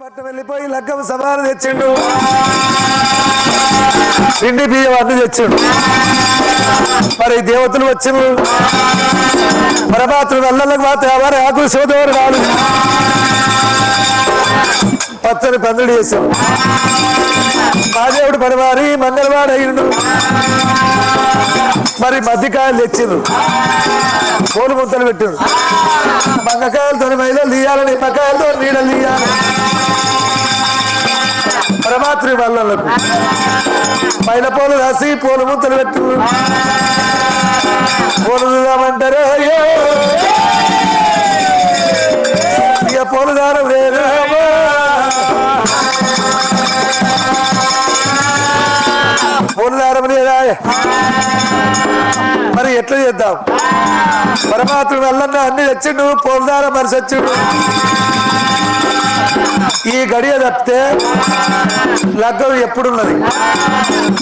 పట్టం వెళ్ళిపోయి లగ్గం సమానం తెచ్చిండు. పిండి బియ్యం అన్ని తెచ్చిండు. మరి దేవతలు వచ్చిండు. పరమాత్మ వల్లలకు మాత్రం ఎవరు ఆకులు సోదరు రాడు. పచ్చని పందులు చేశాడు. మాదేవుడు పనివారి మంగళవాడు అయ్యిండు. మరి మధ్యకాయలు తెచ్చిండు. పూలు ముద్దలు పెట్టిండు. మంగకాయలతో మహిళలు తీయాలి, నిమ్మకాయలతో నీడలు తీయాలి. పరమాత్రి వల్లలకు పైన పూలు రాసి పూలు ముద్దలు పెట్టు. పూలు చూదామంటారు అయ్యో ఇక పూలు దానం లేదు. పూలు దారం లేదా? మరి ఎట్లా చేద్దాం? పరమాత్మ వల్లన్న అన్ని తెచ్చిండు. పూలు దారం మనిషి వచ్చిండు. ఈ గడియ తప్పితే లగ్గం ఎప్పుడున్నది?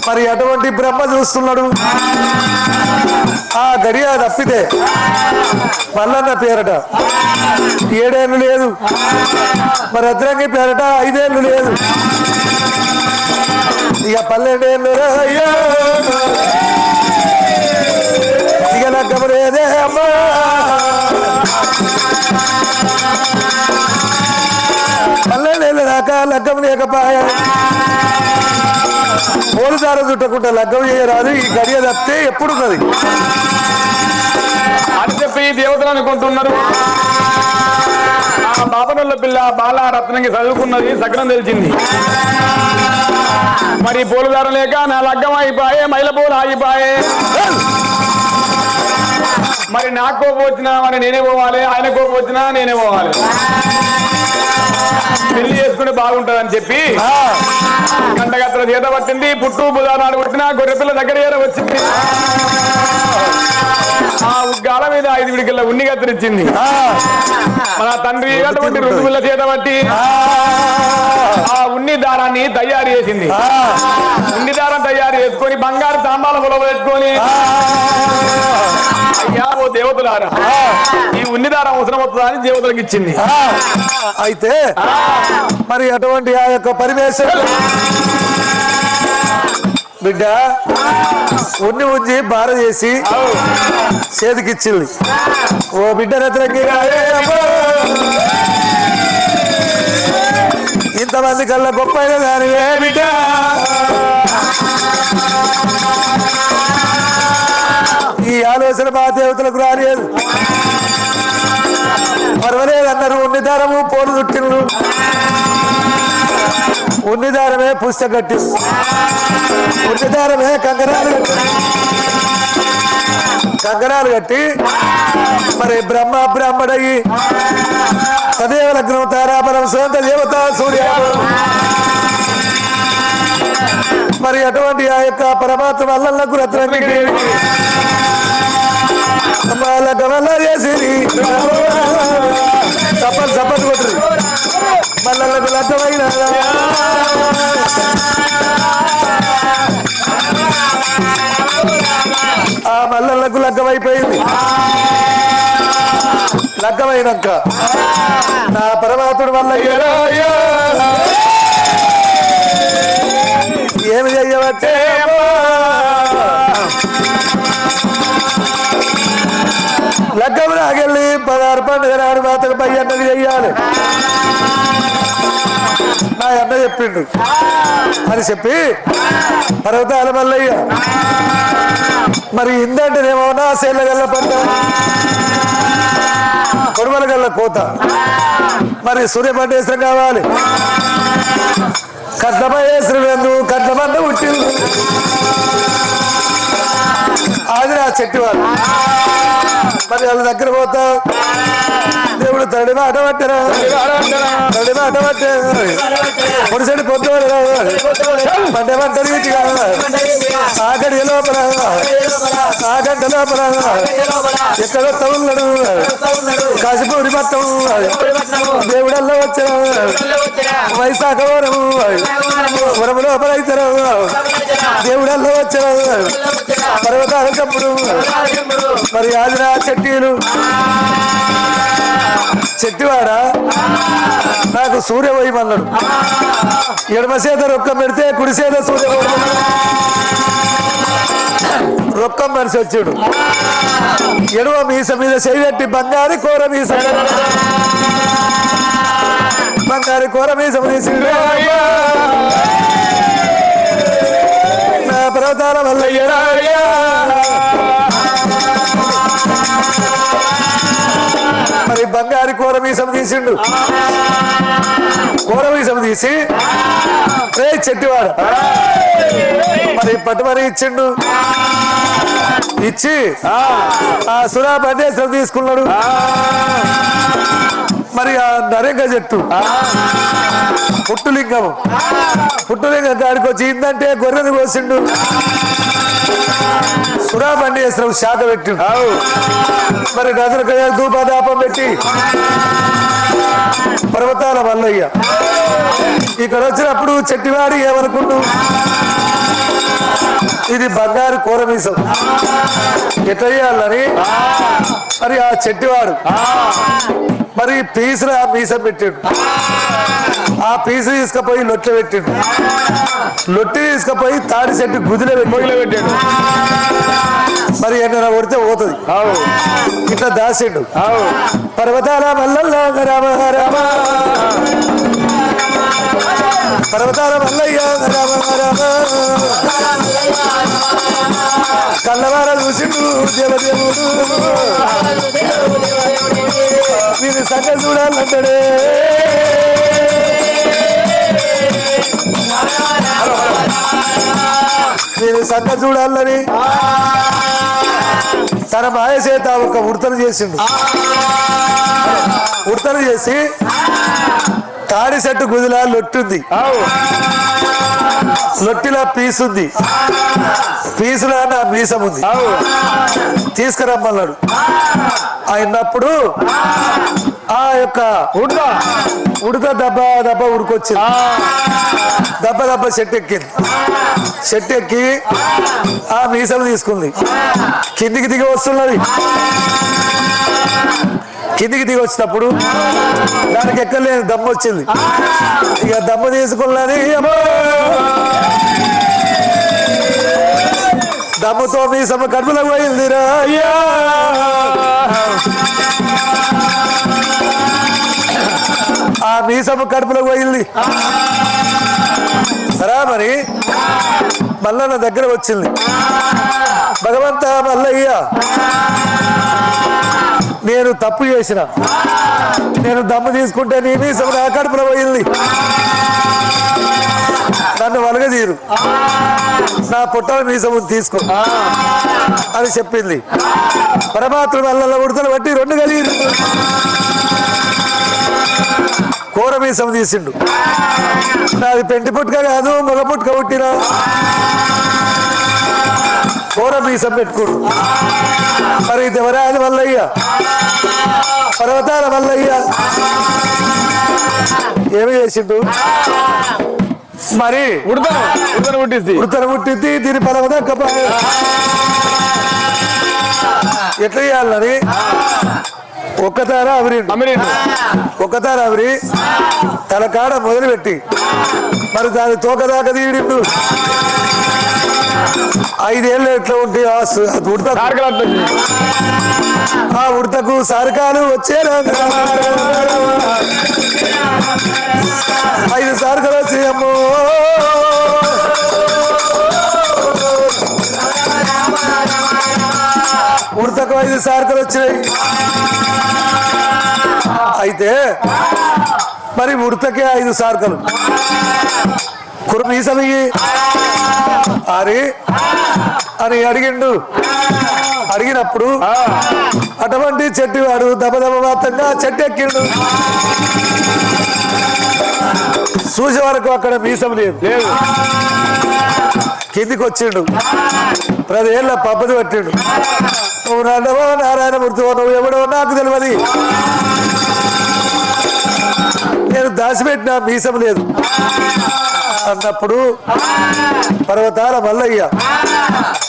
మరి అటువంటి బ్రహ్మ చూస్తున్నాడు. ఆ గడియ తప్పితే మల్లన్న పేరట 7 ఏళ్ళు లేదు. మరి అద్రంగి పేరట 5 ఏళ్ళు లేదు. ఇక 12 ఏళ్ళు అయ్యో ఇక లగ్గం లేదే అమ్మా. పల్లెలు దాకా లగ్గం లేకపోయా. పోలీసారు చుట్టకుండా లగ్గం చేయరాదు. ఈ గడియ తప్పితే ఎప్పుడున్నది అని చెప్పి దేవతలు అనుకుంటున్నారు. ఆ బాపనల్ల పిల్ల బాల రత్నంకి చదువుకున్నది, సగ్నం తెలిసింది. మరి పోలుదారం లేక నా లగ్గం అయిపోయే, మైల పూలు ఆగిపోయే. మరి నాకు కోపం వచ్చినా మరి నేనే పోవాలి, ఆయన కోపం వచ్చినా నేనే పోవాలి. పెళ్లి చేసుకుంటే బాగుంటదని చెప్పి గంటగత్తల చేత పట్టింది. పుట్టు బుధానాడు కొట్టిన గొర్రెపిల్ల దగ్గర వచ్చింది. ఆ ఉగ్గాల మీద 5 విడికల్లా ఉన్ని కత్తిరించింది. మన తండ్రి అటువంటి 2 పిల్ల చేత పట్టి ఆ ఉన్ని దారాన్ని తయారు చేసింది. ఉన్ని దారం తయారు చేసుకొని బంగారు తాంబాల పొలం పెట్టుకొని అయ్యా ఓ దేవతలారా ఈ ఉన్ని దారం అవసరం అవుతుందా అని దేవతలకు ఇచ్చింది. అయితే మరి అటువంటి ఆ యొక్క పరివేశం బిడ్డ ఉన్ని ఉంచి బార చేసి చేతికిచ్చింది. ఓ బిడ్డ రత్నకి ఇంతమంది కల్లా గొప్ప అయినా కానీ ఏ బిడ్డ ఈ ఆలోచన మా దేవతలకు రాలేదు. పర్వాలేదన్నారు. ఉన్నిదారము పోలు చుట్టిండ్రు. ఉన్నిదారమే పుస్తక కట్టి, ఉన్నిదారమే కంకణాలు కట్టి మరి బ్రహ్మడయ్యి తదేవ లగ్నం తారాపరం సొంత దేవత సూర్య. మరి అటువంటి ఆ యొక్క పరమాత్మ వల్లకు రత్నానికి చేసి సపట్ కొట్టు మల్లలకు లగ్గమైన ఆ మల్లలకు లగ్గమైపోయింది. లగ్గమైనాక నా పరమాత్ముడు వల్ల ఏమి చెయ్యవచ్చే లగ్గం రాకెళ్ళి 16 పండుగ నాడు మాత్రం పై అన్నది చెయ్యాలి. నా అన్న చెప్పిండు అని చెప్పి పర్వతాల మల్లయ్య మరి ఇందంటేనేమో నా సేళ్ళ గల్ల పంట కొడుమల గల్ల కోత మరి సూర్యపంటేశ్వరం కావాలి. కట్లమేశ్వరం కట్లమన్న పుట్టింది. అది నా చెట్టు వాళ్ళు మరి వాళ్ళ దగ్గర పోతా దేవుడు తడి మాట పట్టరా తడి మాట పట్టే పొడిసెడి పొద్దు పంట పంట ఆ గడి లోపల ఆ గంట లోపల ఎక్కడో తగున్నాడు కాశీపూరి పట్టం దేవుడల్లో వచ్చా వైశాఖ వరము వరము లోపల అవుతారు దేవుడల్లో వచ్చా పర్వతాల కప్పుడు మరి ఆదిరా చెట్టీలు చెట్టివాడ నాకు సూర్యవయం అన్నాడు. ఎడమ చేత రొక్కం పెడితే కుడి చేత సూర్యవయం రొక్కం మనిషి వచ్చాడు. ఎడమ మీస మీద చేయబెట్టి బంగారు కూర మీస బంగారు కూర మీసం తీసి నా పర్వతాల మల్లయ్య మరి బంగారు కూర మీసం తీసిండు. కూర మీసం తీసి రే చెట్టివాడు మరి పట్టుమని ఇచ్చిండు. ఇచ్చి ఆ సురా బండేశ్వరం తీసుకున్నాడు. మరి ఆ నరేంగ చెట్టు పుట్టులింగం కాడికి వచ్చి ఇందంటే గొర్రెను కోసిండు. సురా బండేశ్వరం శాఖ పెట్టిండు. మరి నదుల ధూపదాపం పెట్టి పర్వతాల మల్లయ్య ఇక్కడ వచ్చినప్పుడు చెట్టివాడు ఏమనుకుంటు ఇది బంగారు కూర మీసం ఎట్లయ్యాలని మరి ఆ చెట్టివాడు మరి పీసులు ఆ మీసం పెట్టిండు. ఆ పీసు తీసుకుపోయి లొట్టె పెట్టిండు. లొట్టి తీసుకుపోయి తాడి చెట్టు గుదిలో పెట్టాడు. మరి ఎన్నర కొడితే పోతుంది ఇట్లా దాసిండు. పర్వతాల మల్లల్లా రామ రామ పర్వతాల మల్లయ్య రామ రామ కళ్ళవార చూసిండు దేవదేవుడు వీరి సంగతి చూడాలంటాడే. వీరి సంగతి చూడాలని తన మాయ చేత ఒక ఉడతలు చేసిండు. ఉడతలు చేసి తాడి చెట్టు గుదిలా లొట్టుంది. లొట్టిలా పీసుంది. పీసులా నా మీసం ఉంది. తీసుకురమ్మన్నాడు. అయినప్పుడు ఆ యొక్క ఉడత దెబ్బ దెబ్బ ఉడికొచ్చింది. దెబ్బ దెబ్బ చెట్టు ఎక్కింది. చెట్టు ఎక్కి ఆ మీసం తీసుకుంది. కిందికి దిగి వస్తున్నది. కిందికి దిగి వచ్చినప్పుడు దానికి ఎక్కలేని దమ్ము వచ్చింది. ఇక దమ్ము తీసుకున్నది. దమ్ముతో మీసం కడుపులకు పోయిందిరా. ఆ మీసము కడుపులకు పోయింది. సరే మరి మల్లన్న దగ్గర వచ్చింది. భగవంత మల్లయ్య నేను తప్పు చేసిన, నేను దమ్ము తీసుకుంటే నీ మీసం నా కడుపులో పోయింది. నన్ను వలగదీరు, నా పుట్టల మీసము తీసుకో అని చెప్పింది. పరమాత్మ మల్లన్న ఉడతలు బట్టి రెండు కలిగి కూర మీసం తీసిండు. నాది పెంటి పుట్టుక కాదు, మగ పుట్టుక పుట్టినా కూర మీసం పెట్టుకోడు. మరి దేవరాజు మల్లయ్య పర్వతాల మల్లయ్య ఏమి చేసిండు? మరి ఉడతను పుట్టింది. దీని పలవ ఎట్లా చేయాలని ఒక్కతార ఒక్కతార అవిరి తలకాడ మొదలుపెట్టి మరి దాని తోకదాకా తీడిండు. 5 ఏళ్ళు ఎట్లా ఉంటాయి ఆ ఉడతకు సారకాలు వచ్చేరా. 5 సారకాలు వచ్చాయమ్మో. ఉడతకు 5 సారకాలు వచ్చినాయి. అయితే మరి ఉడతకే 5 సారకాలు కుర్మీసమయ్యి అరే అని అడిగిండు. అడిగినప్పుడు అటువంటి చెట్టు వాడు దబదబ మాత్రంగా చెట్టు ఎక్కిండు. చూసే వరకు అక్కడ మీసం లేదు. కిందికి వచ్చిండు. 10 ఏళ్ళ పప్పది పట్టిండు. నువ్వు నన్నవో నారాయణమూర్తివో నువ్వు ఎవడో నాకు తెలియదు. నేను దాచిపెట్టిన మీసం లేదు అన్నప్పుడు పర్వతాల మల్లయ్య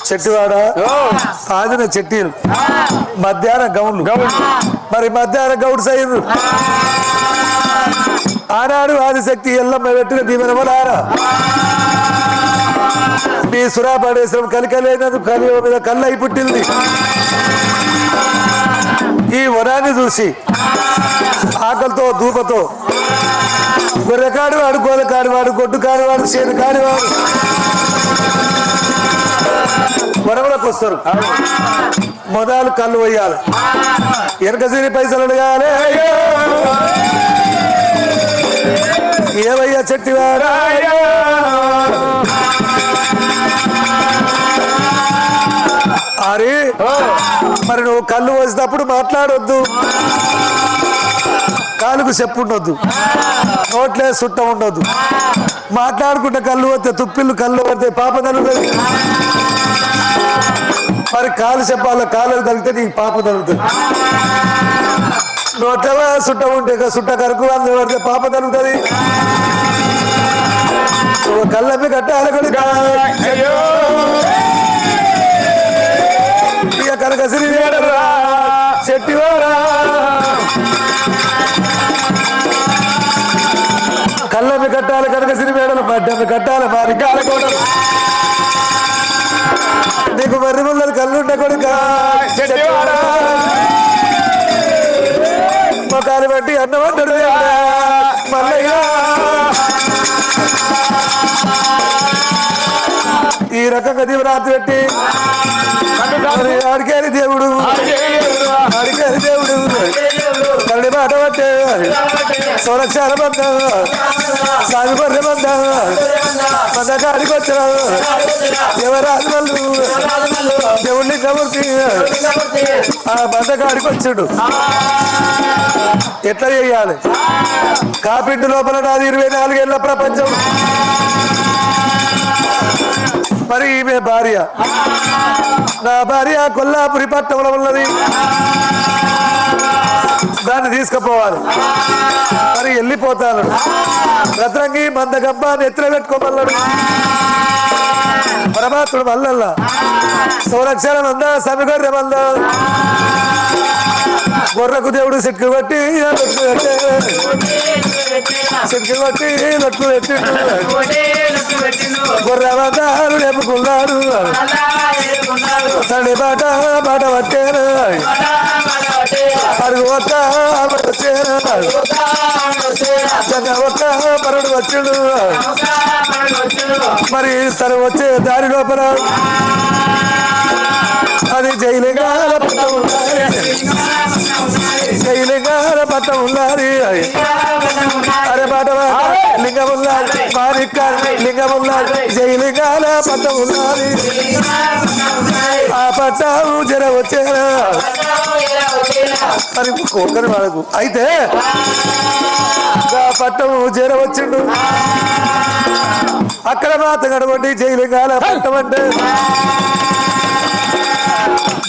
చెట్టువాడ ఆదిన చెట్టీలు మధ్యాహ్నం గౌన్లు. మరి మధ్యాహ్నం గౌడ్స్ అయ్యిండ్రు. ఆనాడు ఆదిశక్తి ఎల్లమ్మ పెట్టిన దీవెనమలారా మీ సురాపడేశ్వరం కలికలేనందుకు కలి మీద కళ్ళై పుట్టింది. ఈ వనాన్ని చూసి ఆకలితో ధూపతో గొర్రె కాడివాడు గోద కాడివాడు గొడ్డు కాడివాడు చేను కాడివాడు వనములకు వస్తారు. మొదలు కళ్ళు వేయాలి, వెనక సిరి పైసలు అడగాలి. ఏవయ్యా చెట్టివాడా అరే మరి నువ్వు కళ్ళు వేసేటప్పుడు మాట్లాడొద్దు, కాలుకు చెప్పు ఉండొద్దు, నోట్లే సుట్ట ఉండొద్దు. మాట్లాడుకుంటే కళ్ళు వస్తే తుప్పిళ్ళు కళ్ళు పడితే పాప తగ్గుతుంది. మరి కాలు చెప్పాల కాలు తగ్గితే నీకు పాప తగ్గుతుంది. నోట్ల సుట్ట ఉంటే సుట్ట కరకు అందు పడితే పాప తగ్గుతుంది. కళ్ళమ్మి కట్టాలి కొడుక ఇక కనుక సిరి వేడరా చెట్టివారా కళ్ళమ్మి కట్టాలి కనుక సిరి వేడలు మడ్డమ్మి కట్టాలి మరి కాలకోట నీకు మర్రి ముళ్ళలు కళ్ళుండ కొడుక మొక్కలు బట్టి అన్నమంటాడు మల్లయ్య. ఈ రకంగా దీవరాత్రి పెట్టి అడిగేది దేవుడు అడిగేది దేవుడు కరడి మాట పట్టే సంరక్షణ బంధ సాగు బర్రె బంధ మన కాడికి వచ్చిన ఎవరాజు వాళ్ళు దేవుడిని కబుర్తి ఆ బంధ కాడికి వచ్చాడు. ఎట్లా చెయ్యాలి? కాపింటి లోపల నాది 24 ఏళ్ళ ప్రపంచం. మరి ఈమె భార్య, నా భార్య కొల్లాపురి పట్టణంలో ఉన్నది, దాన్ని తీసుకుపోవాలి. మరి వెళ్ళిపోతాను రత్రంగి మందగంప నెత్తిన పెట్టుకోమన్నాడు పరమాత్ముడు. మల్లల్లా సంరక్షణ మంద సమిగొర్రె మంద గొర్రెకు దేవుడు సిక్కు కొట్టి సిక్కు కొట్టి నొట్టు పెట్టిండు. గొర్రె మందాలు లేపుకున్నాడు. సడి బాట బాట పట్టాను అడుగు ఒక్క వచ్చాను ఒక్క పరుడు వచ్చాడు. మరి తను వచ్చే దారి లోపల అది జైలింగాల పట్టం ఉన్నది, జైలింగాల పట్టం ఉన్నది. అరే బాట లింగం ఉన్నది, మారిక లింగం ఉన్నది, జైలింగాల పట్టం ఉన్నది. ఆ పట్టం జర వచ్చేనా అని కోకని వాడకు. అయితే ఆ పట్టం జర వచ్చిండు. అక్కడ మాత గడవండి జైలింగాల పట్టం అంటే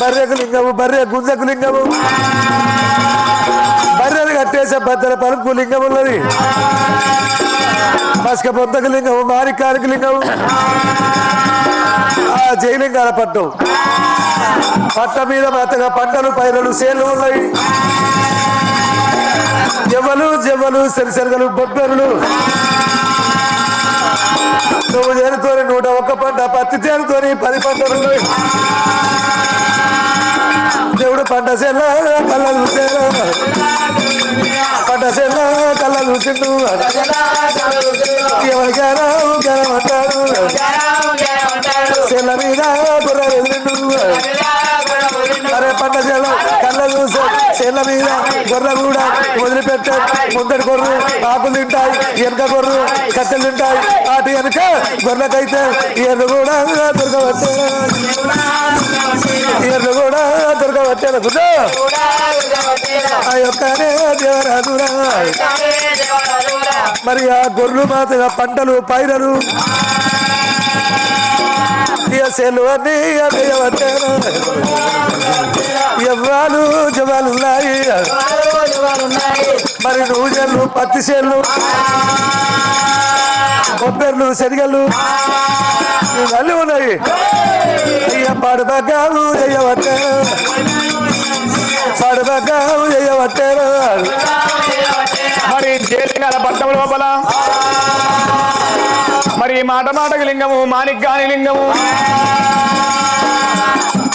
బర్రెకు లింగము, బర్రె గుంజకు లింగము, బర్రెలు కట్టేసే బద్దల పలుపు లింగం ఉన్నది. మస్క పొద్దకు లింగము, మారికానికి లింగము. ఆ జైలింగాల పట్టం పట్ట మీద మెత్తగా పంటలు పైరలు సేలు ఉన్నాయి. జవ్వలు జవ్వలు సెరిసెరగలు బొబ్బెరులు. నువ్వు చేరుతోని 101 పంట, పత్తి చేరుతోని 10 పంటలు ఉన్నాయి. దేవుడు పంట సేల కళ్ళ చూసేలా, పంట సేల కళ్ళ చూసిండు. ఎవరికైనా అంటాడు సెల్ల మీద గుర్ర వెళ్ళిండు. అరే పంట సేల కళ్ళ చూసే సెల్ల మీద గొర్రె కూడా వదిలిపెట్టే. ముందటి గొర్రె ఆకులు తింటాయి, వెనక గొర్రె కట్టెలు తింటాయి. అటు వెనక గొర్రెకైతే ఎర్ర కూడా దొరకబట్టే, ఎర్ర కూడా దొరకబట్టేల గుడ్డ ఆ యొక్కనే దేవరాజురా. మరి ఆ గొర్రెలు మాతగా పంటలు పైరలు సేలు అన్ని అదేయబట్టాను. ఎవ్వాలు జవాలు ఉన్నాయి. మరి నూజలు పత్తి చేళ్ళు కొబ్బెర్లు శనగలు ఇవన్నీ ఉన్నాయి. ఇక పడబగ్గాము చేయబట్టాను, పడబగ్గాము చేయబట్టాను. మరి చేలింగాల పట్టం లోపల మరి మాట మాటకు లింగము మాణిక్యాని లింగము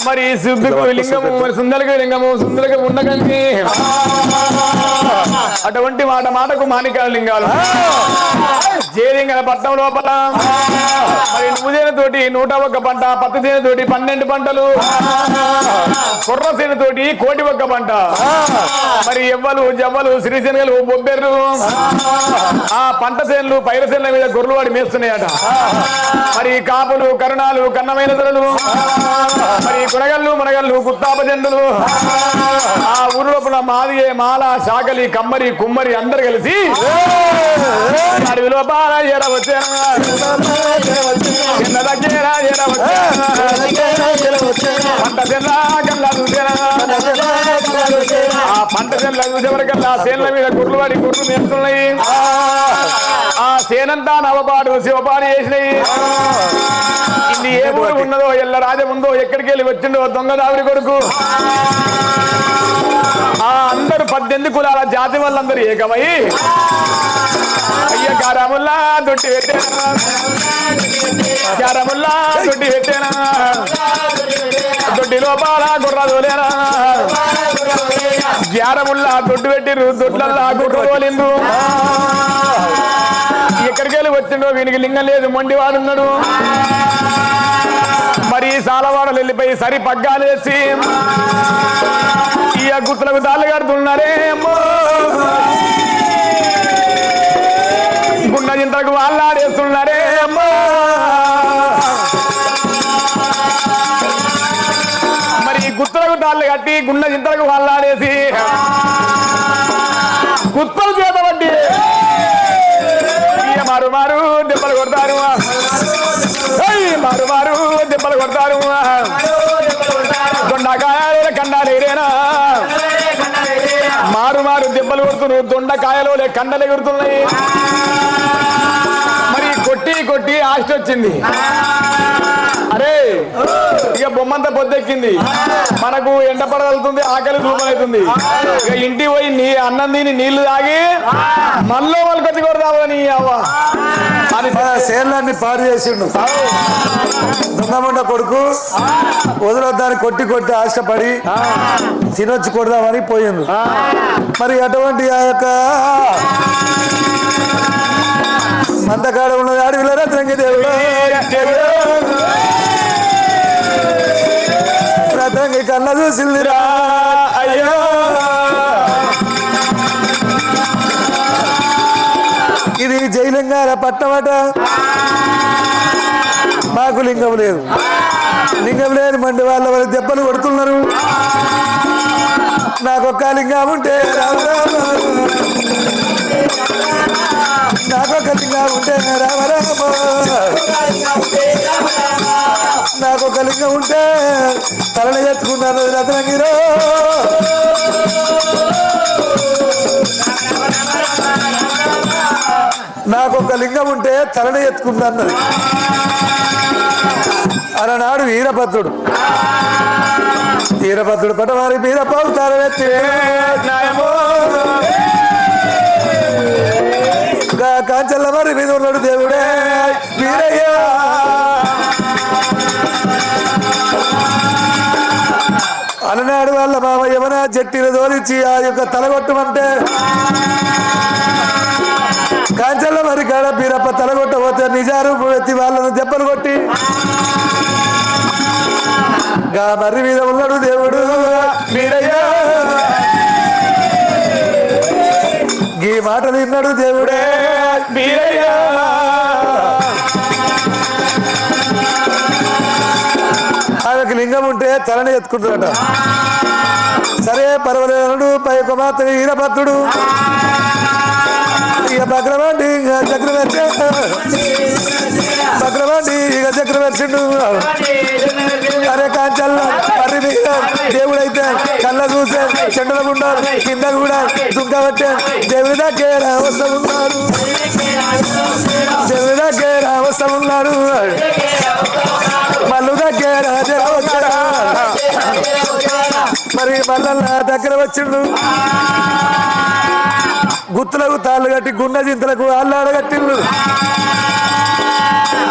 మరి సిద్ధుకు లింగము మరి సుందరకి లింగము సుందరకి ఉండగంగి అటువంటి మాట మాటకు మాణిక్యాల లింగాలు జేలింగల పట్టణం లోపల మరి నువ్వుదేన తోటి 101 పంట పత్తి తేనె తోటి 12 పంటలు కుర్ర సేన తోటి 1,01 పంట మరి ఎవ్వలు జవ్వలు సిరిశనగలు బొబ్బెర్లు ఆ పంట సేనలు పైర సేనల మీద గొర్రెలు వాడి మేస్తున్నాయట మరి కాపులు కరుణాలు కన్నమైన ధరలు మరి కొనగళ్ళు మనగళ్ళు గుత్తాప జండులు ఆ ఊరు లోపల మాదిగే మాల శాకలి కమ్మరి కుమ్మరి అందరు కలిసి అడవిలో బాగా ఎడవచ్చాను పంట చెల్లా కల్లా చూసానా ఆ పంట చెల్లా చూసేవరకల్లా సేన్ల మీద గుర్రు వాడి గుర్రు మేస్తున్నాయి ఆ సేనంతా నవపాడు శివపాడు చేసినాయి ఇది ఏ ఊరు ఉన్నదో ఎల్ల రాజం ఉందో ఎక్కడికి వెళ్ళి వచ్చిండో దొంగ దావిడి కొడుకు ఆ అందరూ 18 కులాల జాతి వాళ్ళందరూ ఏకమై అయ్య గారముల్లా దొడ్డి పెట్టేనా గారముల్లా దొడ్డి పెట్టేనా దొడ్డి లోపాల గుర్రదోలేనా గ్యారముల్లా దొడ్డు పెట్టిరు దొడ్లల్లా గుర్రదోలిండ్రు ఎక్కడికి వెళ్ళి వచ్చిండో వీనికి లింగం లేదు మొండివాడున్నాడు మరి సాలవాడలు వెళ్ళిపోయి సరి పగ్గాలు వేసి ఈ గుర్తులకు తాళ్ళు కడుతున్నారేమో గుండ చింతలకు వాళ్ళాడేస్తున్నారేమో మరి ఈ గుర్తులకు తాళ్ళు కట్టి గుండ చింతలకు వాళ్ళాడేసి గుర్తులు చేత పట్టి మారు మారు దెబ్బలు కొడతారు మారు మారు దెబ్బలు కొడతారు దొండకాయలు కండాలేరేనా మారు మారు దెబ్బలు కొడుతున్నారు దొండకాయలు కండలు ఎగురుతున్నాయి మరి కొట్టి కొట్టి ఆస్తి వచ్చింది అరే ఇక బొమ్మంతా పొద్దెక్కింది మనకు ఎండ పడగలుగుతుంది ఆకలి దూపమవుతుంది ఇక ఇంటికి పోయి అన్నం తిని నీళ్లు తాగి మనలో వాళ్ళకొచ్చి కొడతావని అవ్వ అది సేర్లన్నీ పాడు చేసిండు దొంగమంట కొడుకు వదిలొద్దాన్ని కొట్టి కొట్టి ఆశపడి తినొచ్చి కొడదామని పోయిండు మరి అటువంటి ఆ యొక్క మందకాడ ఉన్నది అడవిలో రత్నంగి దేవుడు రత్నంగి కళ్ళ చూసిందిరా అయ్యో ఇది జైలింగాల పట్టమట మాకు లింగం లేదు లింగం లేని మండి వాళ్ళ వాళ్ళు దెబ్బలు కొడుతున్నారు నాకొక్క లింగం ఉంటే నాకొక్క లింగం ఉంటే రామరామ నాకొక్క లింగం ఉంటే తలని ఎత్తుకున్నాను రత్నగిరో నాకొక లింగం ఉంటే తలని ఎత్తుకుందన్నది అలనాడు వీరభద్రుడు పటవారి మీద పౌతారు ఎత్తి కాంచల్ల మరి మీద ఉన్నాడు దేవుడే వీరయ్య అలనాడు వాళ్ళ మామ యమన జట్టిని దోలించి ఆ యొక్క తలగొట్టమంటే కాంచల్ల మరి కాడ బీరప్ప తలగొట్టబోతే నిజారూపు ఎత్తి వాళ్ళను దెబ్బలు కొట్టి గా మర్రి మీద ఉన్నాడు దేవుడు వీరయ్య ఈ మాటలు విన్నాడు దేవుడే వీరయ్య ఆమెకు లింగం ఉంటే తలని ఎత్తుకుంటాడట సరే పర్వాలేదు పై ఒక మాత్రం వీరభద్రుడు ఇక బగ్రవాడి చక్రవర్తిండు అరే కాంచల్ల మర్రి మీద దేవుడైతే కళ్ళ చూసే చెండల గుండారు కింద కూడా దుంక పట్టే దేవుడి దగ్గర వస్తున్నారు దేవుడి దగ్గర వస్తున్నారు మల్లు దగ్గర వచ్చారా మరి మల్లన్న దగ్గర వచ్చిండు గుత్తులకు తాళ్ళు కట్టి గుండె చింతలకు అల్లాడగట్టిల్లు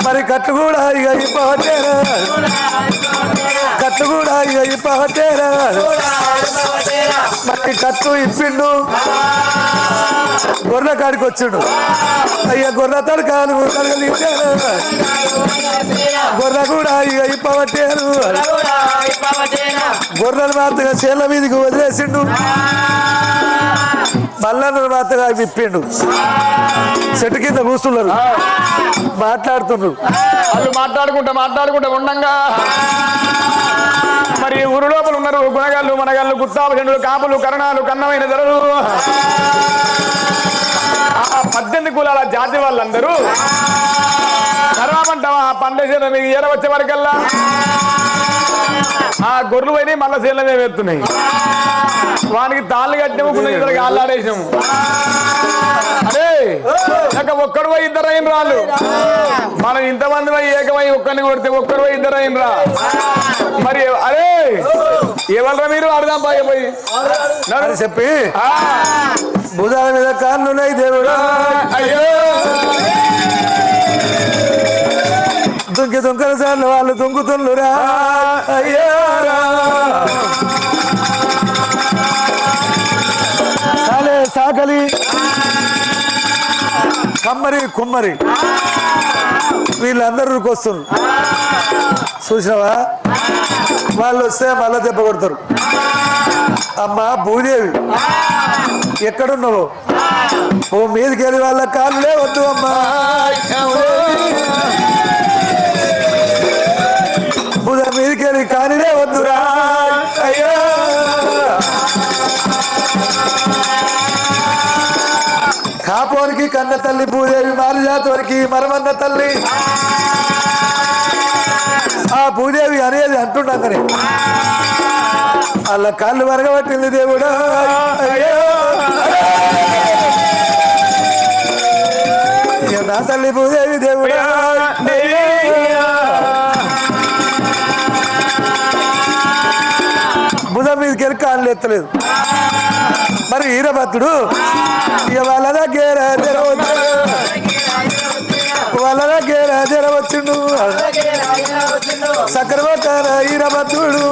మరి కట్టు కూడా ఇక ఇప్పవట్టేరా కట్టు కూడా ఇక ఇప్పవట్టేరా మరి కట్టు ఇప్పిండు గొర్రె కాడికి వచ్చిండు అయ్యా గొర్రె తడకాలు తడగలిచ్చారు గొర్రె కూడా ఇక ఇప్పవట్టేరు గొర్రెలు మాత్రగా చేళ్ళ మీదకి వదిలేసిండు మల్లన్న మాత్రగా విప్పిండు చెట్టు కింద కూస్తున్నారు మాట్లాడుతున్నారు వాళ్ళు మాట్లాడుకుంటా ఉండంగా మరి ఊరు లోపల ఉన్నారు గుణగాళ్ళు మనగాళ్ళు గుత్తాపజనులు కాపులు కరణాలు కన్నమైన ధరలు ఆ 18 కులాల జాతి వాళ్ళందరూ కరమంటావా పండేసిన మీకు ఏర వచ్చే వరకల్లా ఆ గొర్రెలు పోయి మళ్ళా సేల మేము ఎత్తున్నాయి వానికి తాళ్ళు కట్టినాము గుణకి అల్లాడేసాము అరే నాకు ఒక్కడు పోయి ఇద్దరు అయిన రాళ్ళు మనం ఇంతమంది పోయి ఏకమై ఒక్కరిని కొడితే ఒక్కడు పోయి ఇద్దరు అయిన రా మరి అరే ఎవరా మీరు అడదాం పోయి చెప్పి భుజాల మీద కాళ్ళున్నాయి దేవుడా అయ్యో దుంకల సార్లు వాళ్ళు దుంకుతుండ్రురా అయ్యారా సాలే సాకలి కమ్మరి కుమ్మరి వీళ్ళందరూ వస్తున్నారు చూసినావా వాళ్ళు వస్తే మళ్ళా దెబ్బ కొడతారు అమ్మా భూదేవి ఎక్కడున్నావు ఓ మీదకి వెళ్ళి వాళ్ళ కాళ్ళే వద్దు అమ్మా భుజ మీదకి వెళ్ళి కానినే వద్దురా అయ్యా కాపోనికి కన్న తల్లి భూదేవి మాలిజాతోనికి మరమన్న తల్లి ఆ భూదేవి అనేది అంటుండగానే వాళ్ళ కాళ్ళు వరగబట్టింది దేవుడా నా తల్లి భూదేవి దేవుడా భుజం మీదకి వెళ్ళి కాళ్ళు ఎత్తలేదు మరి ఈరభద్రుడు ఇక వాళ్ళ దగ్గర వచ్చిండు సక్రమకార ఈరభద్రుడు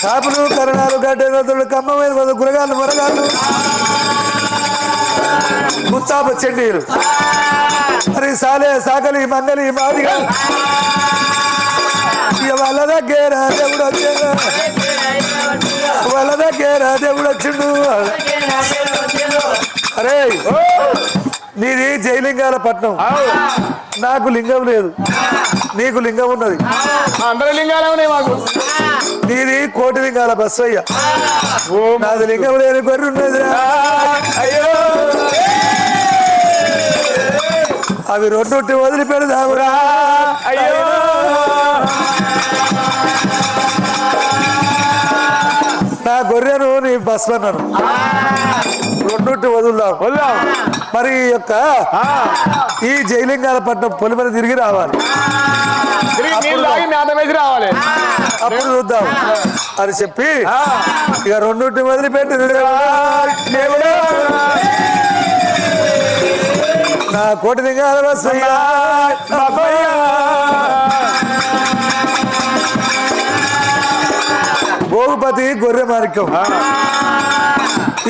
కాపులు కరణాలు గడ్డలు కమ్మమైన గురగాళ్ళు మురగాళ్ళు గుత్తాప చెండీలు మరి సాలే సాకలి మండలి మాదిగా ఇక వాళ్ళ దగ్గర దేవుడు వచ్చాడు వాళ్ళ దగ్గర దేవుడు వచ్చిండు అరే నీది జయలింగాల పట్నం నాకు లింగం లేదు నీకు లింగం ఉన్నది అందరూ లింగాలే ఉన్నాయి మాకు నీది కోటి లింగాల బస్సయ్య నాది లింగం లేని గొర్రె ఉన్నది అయ్యో అవి రెండు వదిలిపెడదావురా అయ్యో నా గొర్రెను నీ బస్మన్నాను రెండు వదులుదాం మరి యొక్క ఈ జయలింగాల పట్నం పొలిమని తిరిగి రావాలి రావాలి అప్పుడు చూద్దాం అని చెప్పి ఇక రెండు వదిలిపెట్టి నా కోటి లింగాల బస్సయ్యా భోగుపతి గొర్రె మార్గం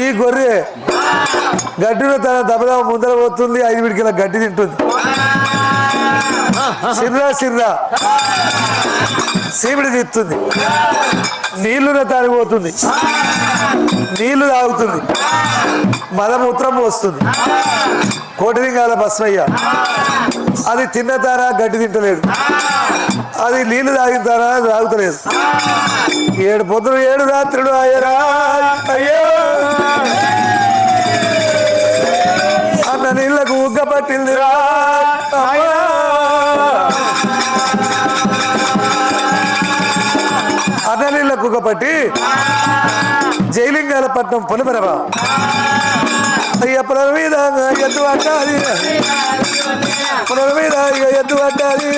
ఈ గొర్రె గడ్డిలో తన దబదబ ముందర పోతుంది 5 విడికిల గడ్డి తింటుంది సిర్రా సీమిడి తిస్తుంది నీళ్లున తాగిపోతుంది నీళ్లు తాగుతుంది మలమూత్రం వస్తుంది కోటిలింగాల బస్మయ్య అది తిన్న తారా గడ్డి తింటలేడు అది నీళ్లు తాగిన తారా తాగుతలేదు 7 పొద్దులు 7 రాత్రులు అయ్యరా అయ్యో అన్న నీళ్లకు ఉగ్గ పట్టిందిరా అన్న నీళ్లకు ఉగ్గ పట్టి జయలింగాల పట్నం పొలిమరవా అయ్య పొలం మీద ఎద్దు పట్టాలి పొలం మీద ఎద్దు పట్టాలి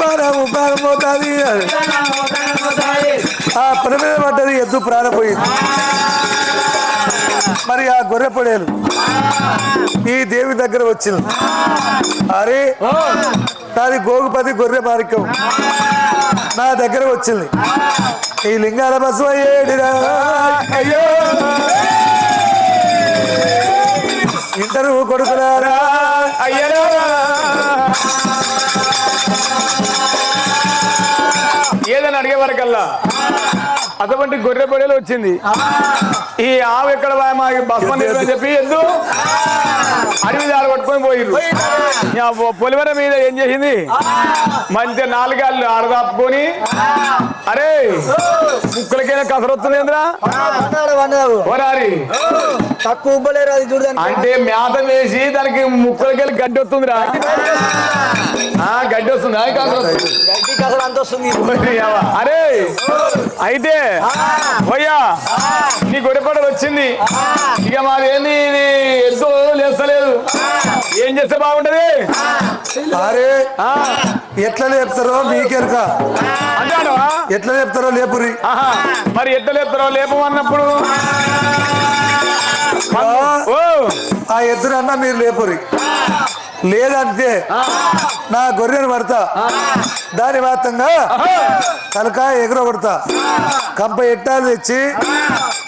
పానము ప్రాణం పోతుంది ఆ పొలం మీద పడ్డది ఎద్దు ప్రాణం పోయింది మరి ఆ గొర్రె పొడేలు ఈ దేవి దగ్గర వచ్చింది. అరే నాది గోగుపతి గొర్రె మారికం నా దగ్గర వచ్చింది. ఈ లింగాల బస్సు అయ్యేడిరా అయ్యో ఇంటరు కొడుకులారా అయ్యో ఏదని అడిగే వరకల్లా అటువంటి గొర్రె పొడేలు వచ్చింది. ఈ ఆవు ఎక్కడ మాకు బస్సు అని చెప్పి ఎందు అడవి దారి పట్టుకొని పోయిర్రు. పొలిమర మీద ఏం చేసింది, మంచి నాలుగాళ్ళు ఆడదాపుకొని అరే ముక్కలకైనా కసరొస్తుంది ఏంద్రా ఓరారి తక్కువ ఉబ్బలేరు అది చూడదానికి. అంటే మేత వేసి దానికి ముక్కలకెళ్ళి గడ్డి వస్తుందిరా. గడ్డి వస్తుంది గడ్డి కసలు అంత వస్తుంది. అరే అయితే పోయా నీ గొడవపడలు వచ్చింది. ఇక మాదేంది ఇది ఎంతో లేస్తలేదు, ఏం చేస్తే బాగుంటది? అరే ఎట్లా లేపుతారో మీకెరక అంటాడు. ఎట్లా లేపుతారో లేపురి. మరి ఎట్లా లేపుతారో లేపమన్నప్పుడు ఆ ఎద్దునన్నా మీరు లేపురి, లేదంటే నా గొర్రెను పడతా, దాని మాత్రంగా తలకాయ ఎగురగొడతా, కంప ఎట్టాలు తెచ్చి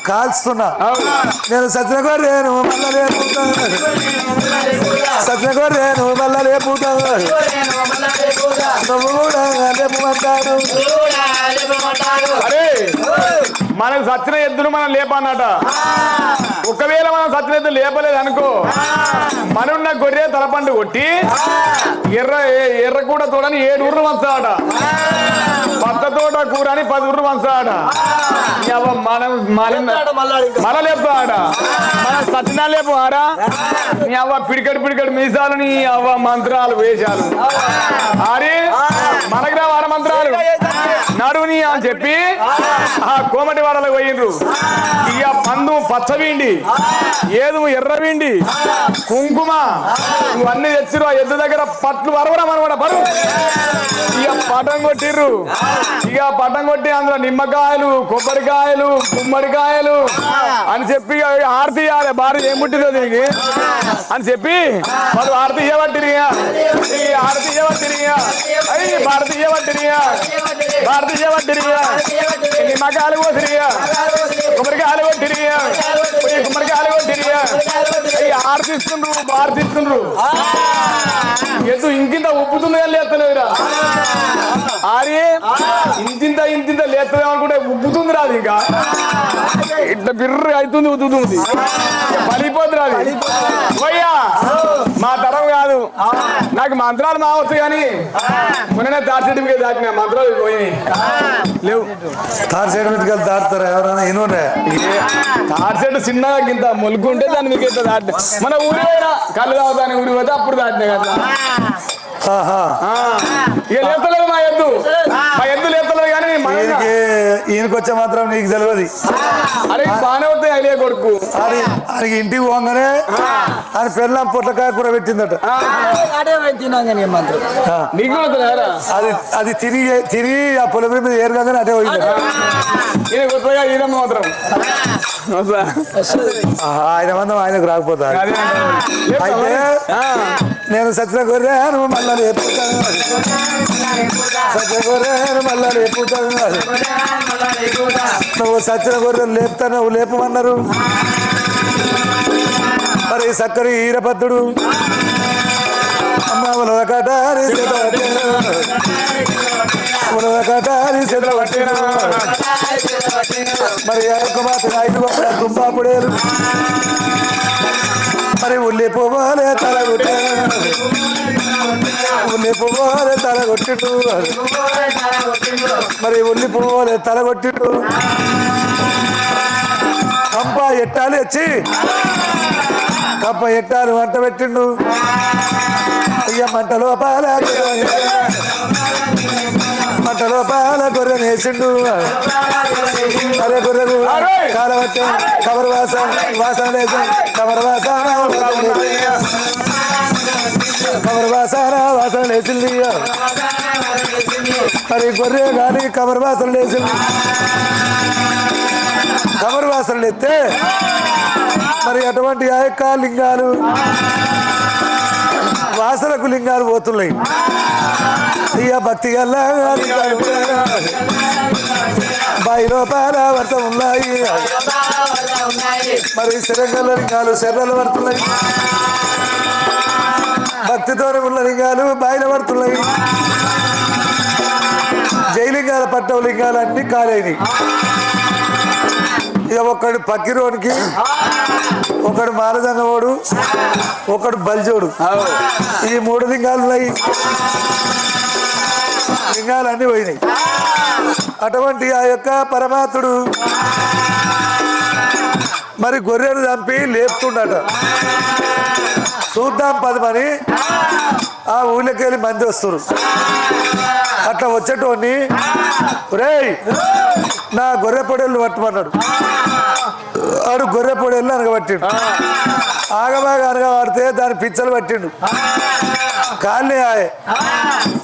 కాల్స్తున్నా. నేను సచిన గొర్రెను మళ్ళా లేపుతా, సచిన గొర్రెను మళ్ళా లేపుతా, నువ్వు కూడా లేపమంటాడు. అరే మనకు సచిన ఎద్దును మనం లేపన్నట. ఒకవేళ మనం సచిన ఎద్దు లేపలేదు అనుకో, మనున్న గొర్రె తలపండు కొట్టి ఎర్ర కూడ తోడని 7 ఊర్లు వంచాడ, పత్త తోట కూర అని 10 ఊర్లు వంచాడ. మనం మళ్ళా లేపుతాడ, మన సత్యనా లేపు ఆడా. నీ అవ్వ పిడికడు మీసాలు, నీ అవ్వ మంత్రాలు వేషాలు ఆడి మనకు రా వార మంత్రాలు నడుని అని చెప్పి ఆ కోమటి వాడలకు పోయిండ్రు. ఇక పందు పచ్చవిండి, ఏదు ఎర్రవిండి, కుంకుమ ఇవన్నీ తెచ్చిరు. ఆ ఎద్దు దగ్గర పట్లు వరవడం అనమాట బరు. ఇక పటం కొట్టిర్రు. ఇక పటం కొట్టి అందులో నిమ్మకాయలు, కొబ్బరికాయలు, గుమ్మడికాయలు అని చెప్పి ఆరతి ఇవ్వాలి. భార్య ఏం పుట్టిందో దీనికి అని చెప్పి వాళ్ళు ఆరతి ఇవ్వబట్టిరిగా, ఆరతి ఇవ్వబట్టిరిగా, అయ్యి భారతి ఇవ్వబట్టిరిగా, భారతి ఇవ్వబట్టిరిగా, నిమ్మకాయలు కోసిరిగా, గుమ్మడికాయలు కొట్టిరిగా, గుమ్మడికాయలు కొట్టిరిగా, అయ్యి ఆరతిస్తుండ్రు, భారతిస్తుండ్రు. ఎద్దు ఇంకింత ఉబ్బుతుంది కానీ లేస్తలేదురా. ఆరి ఇంతింత లేస్తుంది అనుకుంటే ఉబ్బుతుంది రాదు. ఇంకా ఇట్లా బిర్ర అవుతుంది, ఉద్దుతుంది, పలిపోతుంది రాదు. పోయ్యా మా తరం కాదు, నాకు మంత్రాలు మావచ్చు కానీ మొన్ననే తాటి సర్టిఫికేట్ దాటిన మంత్రాలు పోయి లేవు. తాటి సర్టిఫికేట్ దాటుతారా ఎవరైనా? ఇనురే తాటి చెట్టు చిన్నగా ఇంత మొలుకుంటే దాన్ని మీకు ఇంత దాటి. మన ఊరి పోయినా కళ్ళు తాగుతాను ఊరి పోతే అప్పుడు దాటినా కదా. ఇక లేస్తలేదు మా ఎద్దు లేస్తలేదు కానీ ఈయనకొచ్చే మాత్రం నీకు తెలియదు. అరే బాగానే అవుతాయి అయ్యే కొడుకు. అది ఇంటికి పోగానే ఆయన పెళ్ళం పొట్లకాయ కూర పెట్టిందట. నీకు అది తిరిగి ఆ పొలం మీద ఏరుగానే అటే పోయిందట. ఈయన మాత్రం ఆయన మందం ఆయనకు రాకపోతాడు. అయితే నేను సచిన గొర్రె నువ్వు మళ్ళా లేపుతాను, సచిన గొర్రె మళ్ళా లేపుతాను, నువ్వు సచిన గొర్రె లేపుతా, నువ్వు లేపమన్నారు. మరి సక్కరి ఈరభద్రుడు అమ్మ ఉలవకటారి పట్టిన మరి మాత్రం 5 దుంపాపుడేరు మరి ఉల్లిపోవాలే తలగొట్టు, ఉల్లిపోవాలే తలగొట్టిట్టు, మరి ఉల్లిపోవాలే తలగొట్టిట్టు. కంప ఎట్టాలు వచ్చి కంప ఎట్టాలు వంట పెట్టిండు. ఇక మంటలో పాల గొర్రె వేసిండు. అరే గొర్రెకు కాలవచ్చ కవర్ వాసన లేదు, కవర్ వాసన వేసింది. మరి గొర్రె కానీ కవర్ వాసన వేసింది. కవర్ వాసన ఎత్తే మరి అటువంటి ఆ యొక్క లింగాలు వాసనకు లింగాలు పోతున్నాయి. ఇక భక్తి గల్ల బైరోపాల వర్తం ఉన్నాయి. మరి శరంగల లింగాలు శర్రలు పడుతున్నాయి. భక్తితో ఉన్న లింగాలు బాయిల పడుతున్నాయి. జైలింగాల పట్టవ లింగాలు అన్ని కాలేని. ఇక ఒకడు పక్కిరోనికి, ఒకడు మాలదంగవాడు, ఒకడు బల్జోడు. ఈ 3 లింగాలు ఉన్నాయి. లింగాలు అన్ని పోయినాయి. అటువంటి ఆ యొక్క పరమాత్ముడు మరి గొర్రెను చంపి లేపుతుండట. చూద్దాం పదమని ఆ ఊళ్ళకి వెళ్ళి మంది వస్తారు. అట్లా వచ్చేటోని రేయ్ నా గొర్రె పొడేళ్ళు పట్టమన్నాడు. ఆడు గొర్రె పొడేళ్ళు అనగబట్టిండు. ఆగబాగా అనగబడితే దాని పిచ్చలు పట్టిండు. కాళ్ళే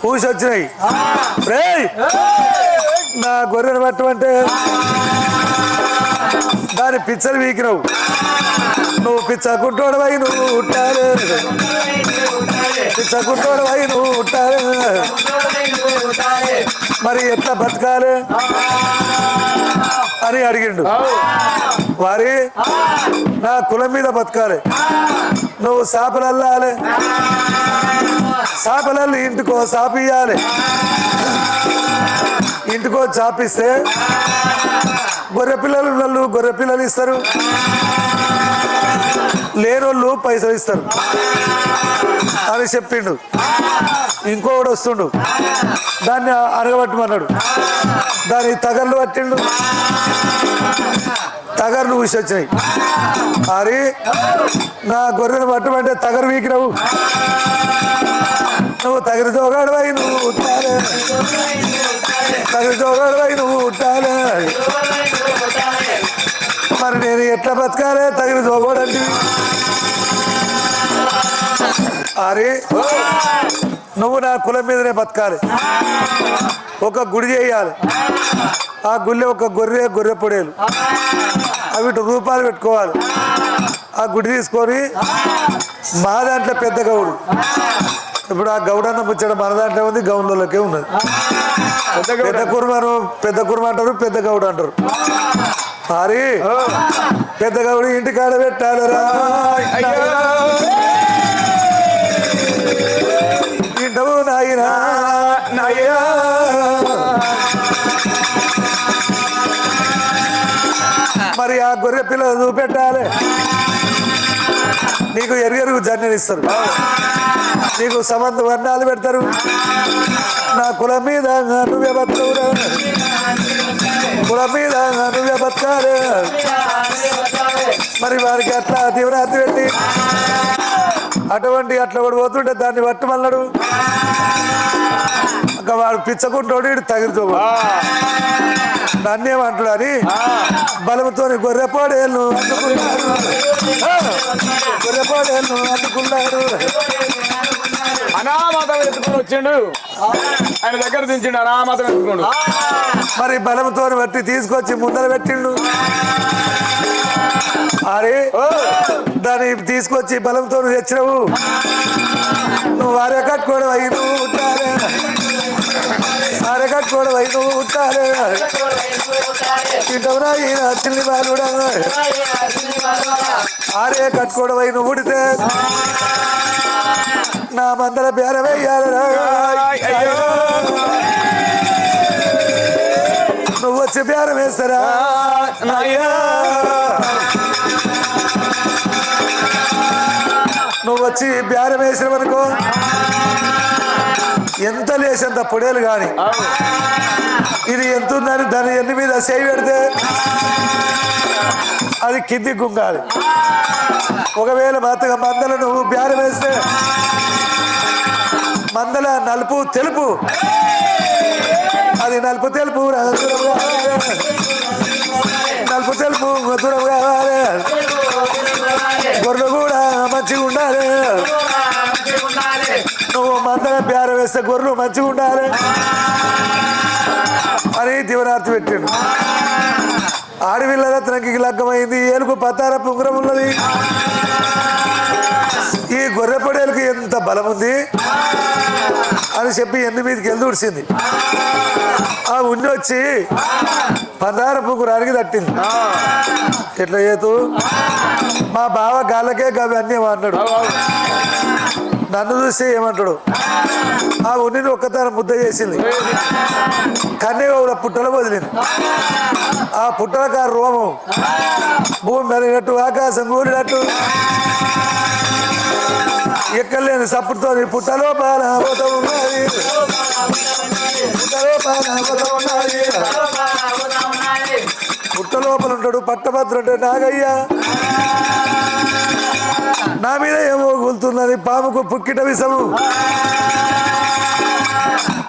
పూసి వచ్చినాయి. రేయ్ నా గొర్రెను పట్టమంటే దాని పిచ్చలు వీకినవు. నువ్వు పిచ్చకుంటోడవై నువ్వు ఉంటారు, పిచ్చకుంటోడవై నువ్వు ఉంటారు. మరి ఎట్లా బతకాలి అని అడిగిండు. వారి నా కులం మీద బతకాలి. నువ్వు సాపలల్లాలి, సాపలల్లి ఇంటికో సాపియాలి. ఇంటికో చాపిస్తే గొర్రె పిల్లలు ఉన్నోళ్ళు గొర్రె పిల్లలు ఇస్తారు, లేనోళ్ళు పైసలు ఇస్తారు అని చెప్పిండు. ఇంకోడు వస్తుండు, దాన్ని అరగబట్టమన్నాడు. దాని తగర్లు పట్టిండు. తగర్లు ఊసి వచ్చినాయి. మరి నా గొర్రెను పట్టమంటే తగరు వీకినవు. నువ్వు తగిరితో గడవై నువ్వు ఉంటాలే, తగిరితో గడవై నువ్వు ఉంటాలే. మరి నేను ఎట్లా బతకాలే తగిరి తోగోడండి. అరే నువ్వు నా కులం మీదనే బతకాలి. ఒక గుడి చేయాలి. ఆ గుళ్ళే ఒక గొర్రె పొడేలు అవి రూపాయలు పెట్టుకోవాలి. ఆ గుడి తీసుకొని మా దాంట్లో పెద్ద గౌడు. ఇప్పుడు ఆ గౌడన్న ముచ్చడం మన దాంట్లో ఉంది, గౌన్లకే ఉన్నది. పెద్ద కుర్మ అంటారు, పెద్ద గౌడు అంటారు. మరి పెద్ద గౌడు ఇంటి కాడ పెట్టాలరా. ఇంటవు నాయనా నాయనా. మరి ఆ గొర్రె పిల్లలు చూపెట్టాలి. నీకు ఎరుగెరుగు జన్యనిస్తారు, నీకు సంబంధ వర్ణాలు పెడతారు. నా కులం మీద నువ్వే బతుకురా, కులం మీద నువ్వే బతకాలి. మరి వారికి అట్లా తీవ్రాతి పెట్టి అటువంటి అట్లా వాడు పోతుంటే దాన్ని పట్టమన్నాడు. ఇంకా వాడు పిచ్చకుంటోడు, వీడు తగిలితో నన్నేమంటాడు అని బలంతో గొర్రెపోడేళ్ళు అందుకున్నాడు, గొర్రెపోడేళ్ళు అందుకున్నాడు. అనామతం ఎత్తుకుని వచ్చిండు, ఆయన దగ్గర దించిండు. అనామతం ఎత్తుకోండు. మరి బలంతో బట్టి తీసుకొచ్చి ముందర పెట్టిండు. అరే దాన్ని తీసుకొచ్చి బలంతో తెచ్చినవు. నువ్వు వారే కట్టుకోవడం అయి నువ్వు ఉంటారే, వారే కట్టుకోవడం అయి నువ్వు ఉంటారే. తింటవునా ఈయన చిల్లి బాలుడా. ఆరే కట్టుకోవడం అయి నువ్వు ఉడితే నా మందర బేర వేయాలరా. నువ్వు వచ్చి బేరం వేస్తారా నాయనా. నువ్వు వచ్చి బేరం వేసినవనుకో ఎంత లేసేంత పొడేలు కానీ ఇది ఎంత ఉందని దాని ఎన్ని మీద చేయి పెడితే అది కింది గుంగాలి. ఒకవేళ మాతగా మందల నువ్వు బేరం వేస్తే మందల నలుపు తెలుపు, అది నలుపు తెలుపు నలుపు తెలుపు దూరం కావాలి. గొర్రెలు కూడా మంచిగా ఉండాలి. నువ్వు మందల బేరం వేస్తే గొర్రెలు మంచిగా ఉండాలి అని దీవనార్థి పెట్టిండు. ఆడవిల్ల రత్నకి లగ్గమైంది ఏలుగు పతార పుంగురం ఉన్నది ఈ గొర్రె పొడేలకు ఎంత బలం ఉంది అని చెప్పి ఎన్ని మీదకి వెళ్ళి ఉడిసింది ఆ ఉన్ని వచ్చి పతార పుంగురానికి తట్టింది ఎట్లా చేతు మా బావ గాలకే గవి అన్నీ అన్నాడు నన్ను చూస్తే ఏమంటాడు ఆ ఉన్నిని ఒక్కతాన ముద్ద చేసింది కన్నే కూడా పుట్టలో వదిలింది ఆ పుట్టలక రోమం భూమి మెరిగినట్టు ఆకాశం కూడినట్టు ఎక్కలేని సప్పుడుతో పుట్టలో పాలబోత ఉన్నది పుట్టలో పాలబోత ఉన్నది పుట్ట లోపల ఉంటాడు పట్టభద్రుడు నాగయ్య నా మీద ఏమో కూలుతున్నది పాముకు పుక్కిట విషము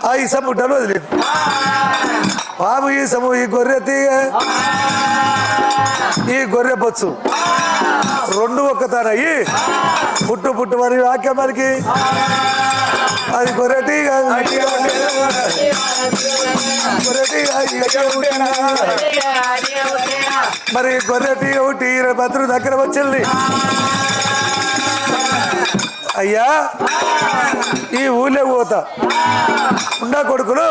ఆ ఇసం పుట్టలు వదిలేదు పాము ఈసము ఈ గొర్రె తీగ ఈ గొర్రె బొచ్చు రెండు ఒక్కతారయ్యి పుట్టు పుట్టు మరి వాక్యం మరికి అది గొర్రె తీగ మరి గొర్రె తీగ ఒకటి భద్రు దగ్గర వచ్చింది అయ్యా ఈ ఊళ్ళో పోతా ఉండా కొడుకులు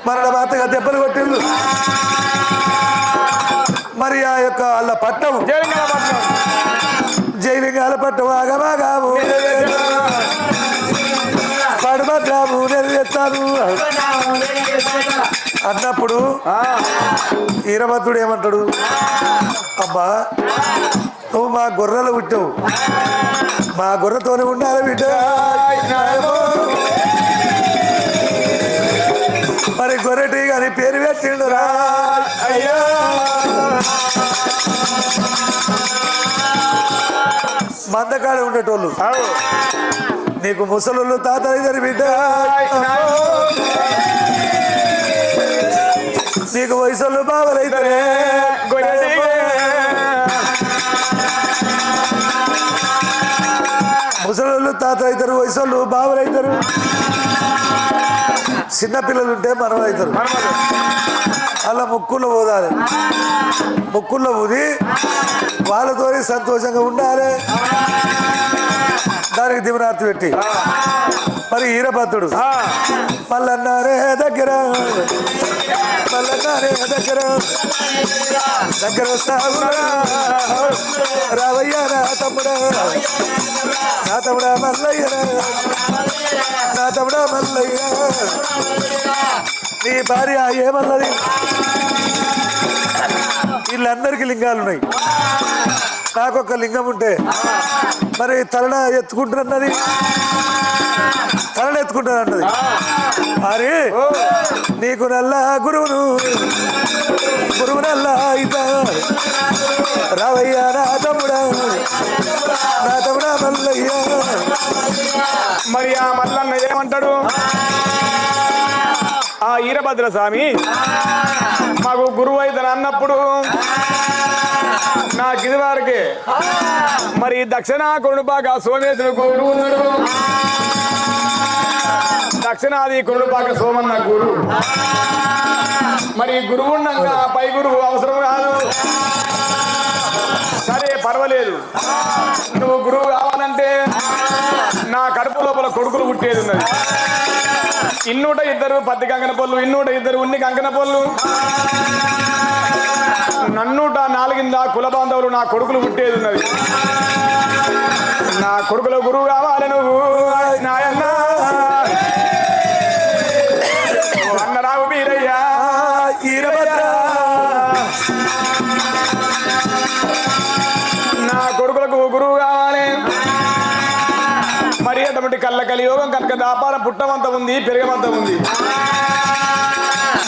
మన మాతగా దెబ్బలు కొట్టిండు మరి ఆ యొక్క వాళ్ళ పట్టం జైలింగాల పట్టం ఆగమాగాము పడమగ్రాము నెరవేర్తాను అన్నప్పుడు ఈరభద్రుడు ఏమంటాడు అబ్బా నువ్వు మా గొర్రెలు పుట్టావు మా గొర్రెతోనే ఉండాలి బిడ్డ మరి గొర్రెటి కానీ పేరు పెట్టిండురా అయ్యా మందకాడ ఉండేటోళ్ళు నీకు ముసలు తాత ఇద్దరు బిడ్డ నీకు వయసులు బావలైతే ముసలు తాత అవుతారు వయసు బావులు అవుతారు చిన్నపిల్లలు ఉంటే మనం అవుతారు అలా ముక్కుల్లో ఊదాలి ముక్కుల్లో ఊది వాళ్ళతో సంతోషంగా ఉండాలి దానికి దిమనార్తి పెట్టి మరి ఈరభద్రుడు మల్లన్నారే దగ్గర మల్లన్నారే దగ్గర దగ్గర వస్తావు రావయ్య నా తమ్ముడా నా తమ్ముడా మల్లయ్య నా తమ్ముడా మల్లయ్య నీ భార్య ఏమన్నది వీళ్ళందరికీ లింగాలు ఉన్నాయి నాకొక లింగం ఉంటే మరి తలన ఎత్తుకుంటున్నది తలన ఎత్తుకుంటున్నది మరి నీకు నల్ల గురువును గురువు నల్ల అయితా రావయ్య నా తమ్ముడా మల్లయ్య మరి ఆ మల్లన్న ఏమంటాడు ఆ ఈరభద్ర స్వామి మాకు గురువు అయితను అన్నప్పుడు నాకు ఇది వారికి మరి దక్షిణ కొడుపాక సోమేశ్వర గురువు ఉన్నాడు దక్షిణాది కొడుపాక సోమన్న గురువు మరి గురువు ఉన్నాక పై గురువు అవసరం కాదు సరే పర్వాలేదు నువ్వు గురువు కావాలంటే నా కడుపు లోపల కొడుకులు పుట్టేది ఉన్నది ఇన్నూట ఇద్దరు పత్తి కంకణ పళ్ళు ఇన్నూట ఇద్దరు ఉన్ని కంకణ పళ్ళు నన్నూట నాలుగింద కుల బాంధవులు నా కొడుకులు పుట్టేది ఉన్నది నా కొడుకుల గురువు కావాలి నువ్వు నాయన్న అన్నరావు వీరయ్యా ఈరభద్ర నా కొడుకులకు గురువు కావాలి మరి అటువంటి కళ్ళ కలియోగం కనుక వ్యాపారం పుట్టమంత ఉంది పెరగమంత ఉంది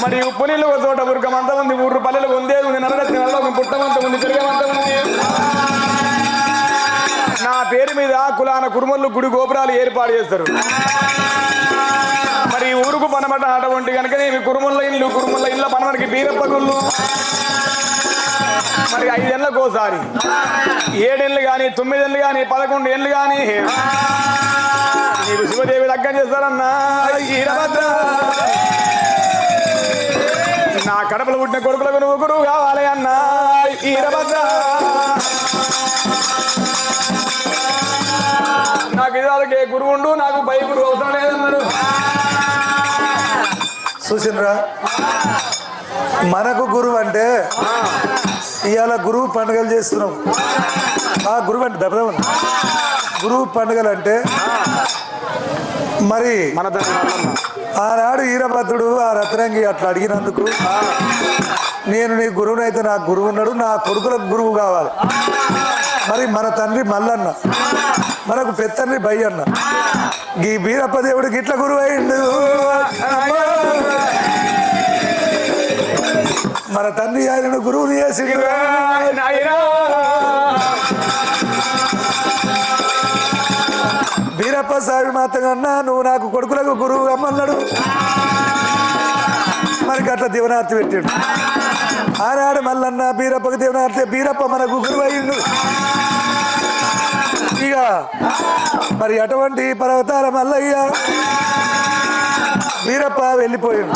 మరి ఉప్పు నీళ్ళు ఒక చోట ఉరకమంత ఉంది ఊరు పల్లెలు ఉందేది ఉంది నరరత్న నరలోకం పుట్టమంత ఉంది పెరగమంత ఉంది నా పేరు మీద కులాన కురుమళ్ళు గుడి గోపురాలు ఏర్పాటు చేస్తారు మరి ఊరుకు పనమట అటువంటి కనుక కురుమల్ల ఇళ్ళ పనమటికి బీరప్ప గుళ్ళు మరి 5 ఏళ్ళకు ఒకసారి 7 ఏళ్ళు కానీ 9 ఏళ్ళు కానీ 11 ఏళ్ళు కానీ నీకు శివదేవి లగ్గం చేస్తారన్నా ఈరభద్ర నా కడపలో పుట్టిన కొడుకులకు నువ్వు గురువు కావాలి అన్నా ఈరభద్ర నాకు ఇదాలకే గురువు ఉండు నాకు పై గురువు అవసరం లేదన్నాడు. చూసినరా మనకు గురువు అంటే ఇవాళ గురువు పండుగలు చేస్తున్నాం. ఆ గురువు అంటే దెబ్బ గురువు పండుగలు అంటే మరి మన ఆనాడు ఈరభద్రుడు ఆ రత్నంగి అట్లా అడిగినందుకు నేను నీ గురువునైతే నాకు గురువు ఉన్నాడు, నా కొడుకులకు గురువు కావాలి. మరి మన తండ్రి మల్లన్న, మనకు పెద్దండ్రి బయ్యన్న, ఈ బీరప్ప దేవుడికి ఇట్లా గురువు అయిండు. మన తండ్రి ఆయన గురువుని చేసి బీరప్ప సాగు మాత్రమన్నా నువ్వు నాకు కొడుకులకు గురువు అమ్మన్నాడు. మరి అట్లా దివనార్తి పెట్టాడు. ఆనాడు మల్లన్న బీరప్పకు దివనార్తి, బీరప్ప మనకు గురువు అయిండు. ఇక మరి అటువంటి పర్వతాల మల్లయ్య బీరప్ప వెళ్ళిపోయాడు.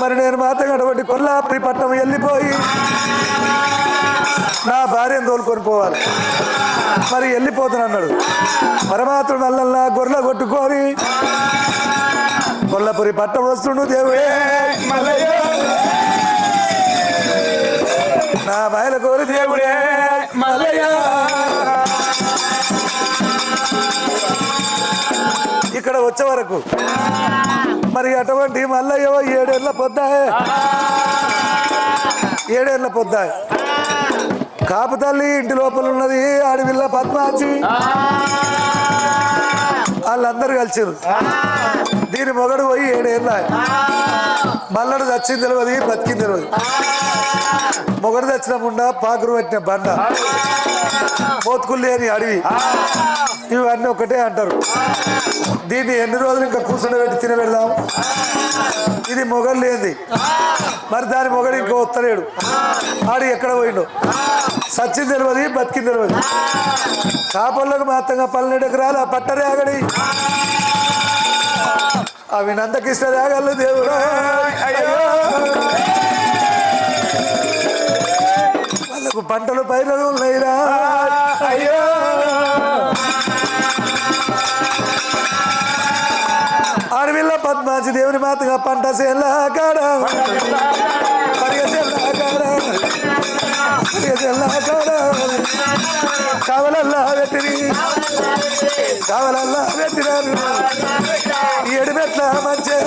మరి నేను మాత్రం అటువంటి కొల్లాపురి పట్టణం వెళ్ళిపోయి నా భార్యను తోలుకొని పోవాలి. మరి వెళ్ళిపోతానన్నాడు. పరమాత్ముడు మల్లన్న గొర్రెల కొట్టుకొని కొల్లాపురి పట్టణం వస్తుండు. దేవుడే మల్లయ్య నా బాయల కోరి దేవుడే మల్లయ్య. ఇక్కడ వచ్చే వరకు మరి అటువంటి మల్లయ్య 7 ఏళ్ల పొద్దాయే, 7 ఏళ్ల పొద్దాయి. కాపు తల్లి ఇంటి లోపల ఉన్నది ఆడవిల్ల పద్మాచి, వాళ్ళందరూ కలిసిరు. దీని మొగడు పోయి 7 ఏళ్ళ మల్లడు చచ్చింది తెలియదు, బతికింది తెలియదు. మొగడు తెచ్చిన ముండ, పాకురు పెట్టిన బండ, మోతుకుల్లేని అడవి, ఇవన్నీ ఒకటే అంటారు. దీన్ని ఎన్ని రోజులు ఇంకా కూర్చుండబెట్టి తినబెడదాం. ఇది మొగడు లేనిది. మరి దాని మొగడు ఇంకో వస్తలేడు. ఆడు ఎక్కడ పోయిండు, సచ్చింది తెలియదు, బతికింది తెలియదు. కాపళ్ళకు మాత్రంగా 12 ఎకరాలు ఆ పట్టరే ఆగడి. అవి నందకిష్ట రాగలరు దేవుడు. వాళ్ళకు పంటలు పైరలు ఉన్నాయిరా. అయ్యో అడవిల్ల పద్మాచి దేవుని మాతగా పంట చేలా కాడ కావలల్లా పెట్టిరి, కావలల్లా పెట్టినారు. 7 మెట్ల మంచి,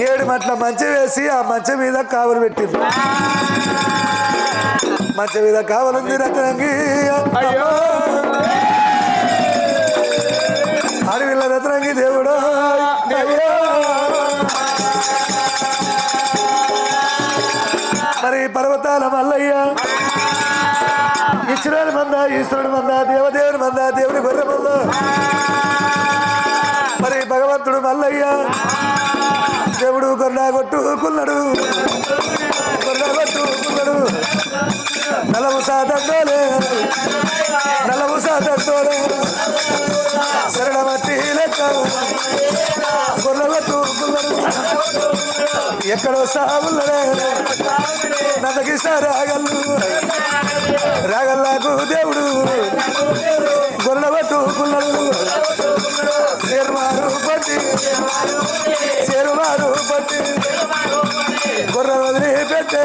7 మెట్ల మంచి వేసి ఆ మంచం మీద కావలు పెట్టింది. మంచం మీద కావలుంది రత్నంగి. అడవిల్ల రత్నంగి దేవుడు. మరి పర్వతాల మల్లయ్య ఇచ్చురాని మంద, ఈశ్వరుడి మంద, దేవదేవుని మంద, దేవుని గొర్రె మంద. మరి భగవంతుడు మల్లయ్య దేవుడు గొర్రె కొట్టుకున్నాడు, గొర్రె కొట్టుకున్నాడు. నలవు సాధోలే, నలవు సాధోలే శరణమట్టి లెక్క గొర్రె కొట్టుకున్నాడు. ఎక్కడో సాగులే నందకిష్ట రాగల్లు, రాగల్లాకు దేవుడు గొర్రె కొట్టుకున్నాడు. చేరువారు పట్టి, చేరువారు పట్టి గొర్రె వదిలి పెట్టే,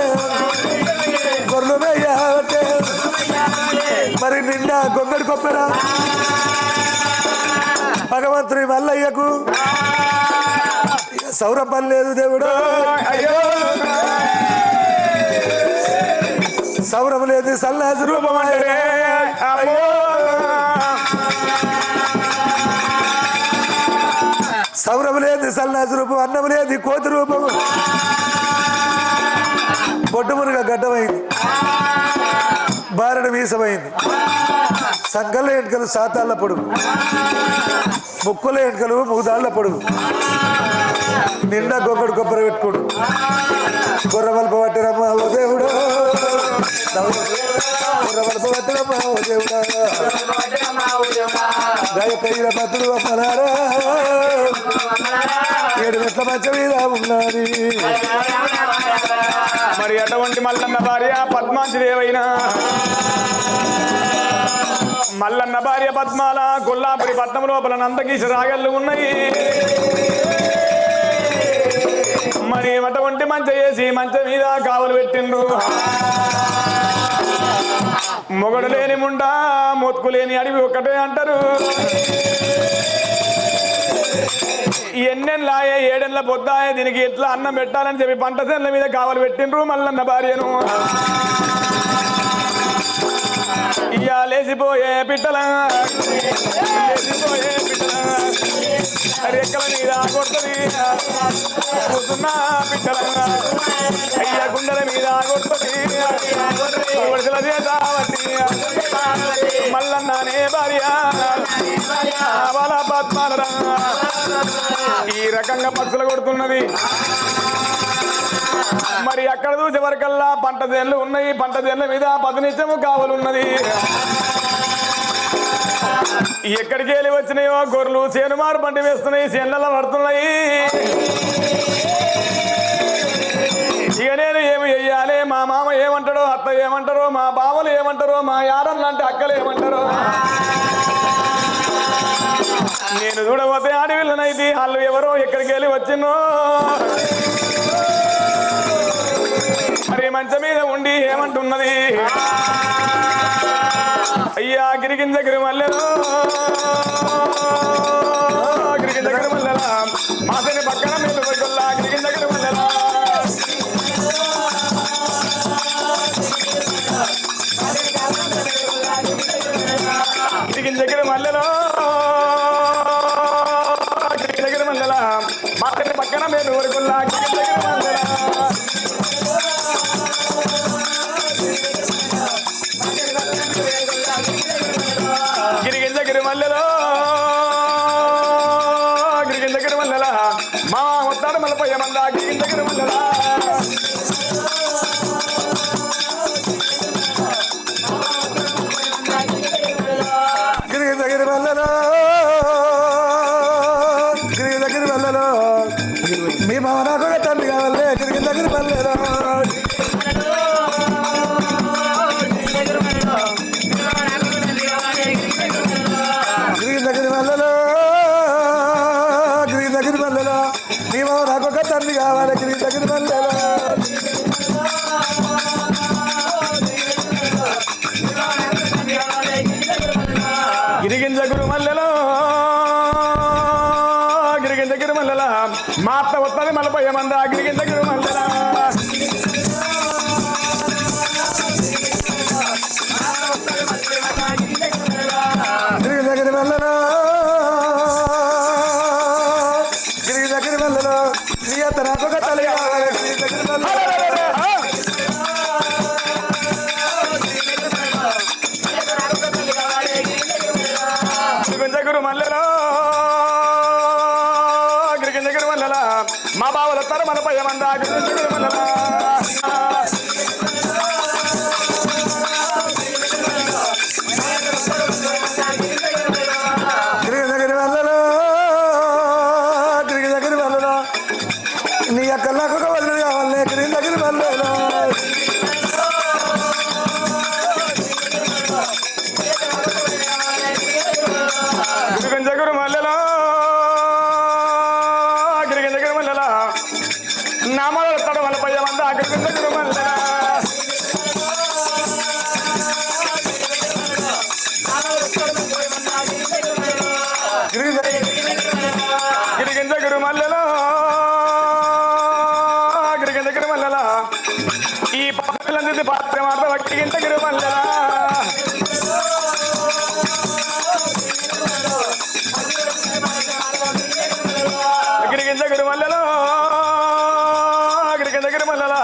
గొర్రెలు మేయబట్టే. మరి నిండా గొంగడి కొప్పెరా భగవంతుని మల్లయ్యకు. సౌరం పని లేదు దేవుడు. సౌరం లేదు సల్లాజు రూపం. సౌరం లేదు సల్లాజు రూపం, అన్నం లేదు కోతి రూపము. బొడ్డుమురుగా గడ్డమైంది, బారడు వీసమైంది. సంకల ఎంటకలు సాతాళ్ళ పొడుగు, ముక్కుల ఎంటకలు ముగుదాళ్ల పొడుగు. నిండా గొంగడు కొబ్బరి పెట్టుకోడు. గొర్రె వల్ప పట్టిరమ్మ ఓ దేవుడు, గొర్రె వల్ప పట్టిరమ్మ ఓ దేవుడా, దయ కయ్యిల భద్రుడు అమ్మనారా, 7 మెట్ల మంచం మీద ఉన్నది. మరి అటువంటి మల్లన్న భార్య పద్మాంతిదేవైనా మల్లన్న భార్య పద్మాల కొల్లాపురి పట్నం లోపల నందకీశ రాగళ్ళు ఉన్నాయి. మరి అటువంటి మంచం వేసి మంచం మీద కావలు పెట్టిండ్రు. మొగడు లేని ముండా మొత్తుకు లేని అడివి ఒక్కటే అంటారు. ఎన్నెళ్ళాయే 7 ఏళ్ల పొద్దాయే దీనికి ఎట్లా అన్నం పెట్టాలని చెప్పి పంట చేనుల మీద కావలు పెట్టిండ్రు మల్లన్న భార్యను. ఇయ్యా లేచిపోయే పిట్టల రెక్కల మీద కొడుతుంది కూర్చున్న పిట్టల అయ్యా గుండెల మీద కొడుతుంది కొడుకుల చేతావట్టి మల్లన్ననే భార్య వాళ్ళ పద్మాల ఈ రకంగా పక్షులు కొడుతున్నది. మరి అక్కడ చూసే వరకల్లా పంట చేనులు ఉన్నాయి. పంట చేనుల మీద 10 నిమిషము కావలున్నది. ఎక్కడికి వెళ్ళి వచ్చినాయో గొర్రెలు చేను మారు పంట వేస్తున్నాయి, చేనులలో పడుతున్నాయి. ఇక నేను ఏమి చెయ్యాలి? మా మామ ఏమంటాడో, అత్త ఏమంటారో, మా బావలు ఏమంటారో, మా యారన్ లాంటి అక్కలు ఏమంటారో. నేను చూడబోతే ఆడవిల్లనైతే వాళ్ళు ఎవరో ఎక్కడికి వెళ్ళి వచ్చినో. మరి మంచం మీద ఉండి ఏమంటున్నది? అయ్యా గిరికింద గిరిమల్లెలో గిరికింద గిరిమల్లెలా మాసని పక్కన మీరు కొల్లా గిరికింద గిరిమల్లెలా గిరికింద గిరిమల్లెలో గిరికింద గిరిమల్లెలా మాసని పక్కన మీరు కొల్లా గిరికింద గిరిమల్లెలా గిరికింద గిరిమల్లెలో గిరికింద గిరిమల్లెలా మా వస్తాడు మలపయ్య మంద గిరికింద గిరిమల్లెలా గిరికింద గిరిమల్లెలో గిరికింద గిరిమల్లెలో మీ మామ నాకు తండ్రి కావాలే గిరికింద గిరిమల్లెలో తండ్రి కావాలి గిరి దగ్గర గిరిగింజ గురు మల్లెలో గిరిగింజ గిరి మల్లెల మా అత్త వస్తుంది మలపయ్య మంద గిరిగింజ గిరి మల్లెల గిరి దగ్గర మల్లెలో గిరి దగ్గర మల్లెలో నీ అత్త నాకు తల్లి కావాలి గిరి దగ్గర గురు మల్లెలో గిరిగింజ గిరి మల్లెల మా బావల వస్తారు మలపయ్య మంద గిరిగింజ గిరి మల్లెల నీ అక్క నాకు వదిలి కావాలి గిరి దగ్గర మల్లెలో గిరిగింజ గురు మల్లెలో గిరిగింజ గిరి మల్లెల నా మొదలు వస్తాడు మలపయ్య మంద గిరిగింజ గిరి మల్లెల గిరిగింజ గురు మల్లెలో గిరిగింజ గిరి మల్లెల ఈ పక్కలంది పాత్ర మాట గిరిగింజ గిరి మల్లెల గిరిగింజ గిరి మల్లెలో గిరిగింజ గిరి మల్లెల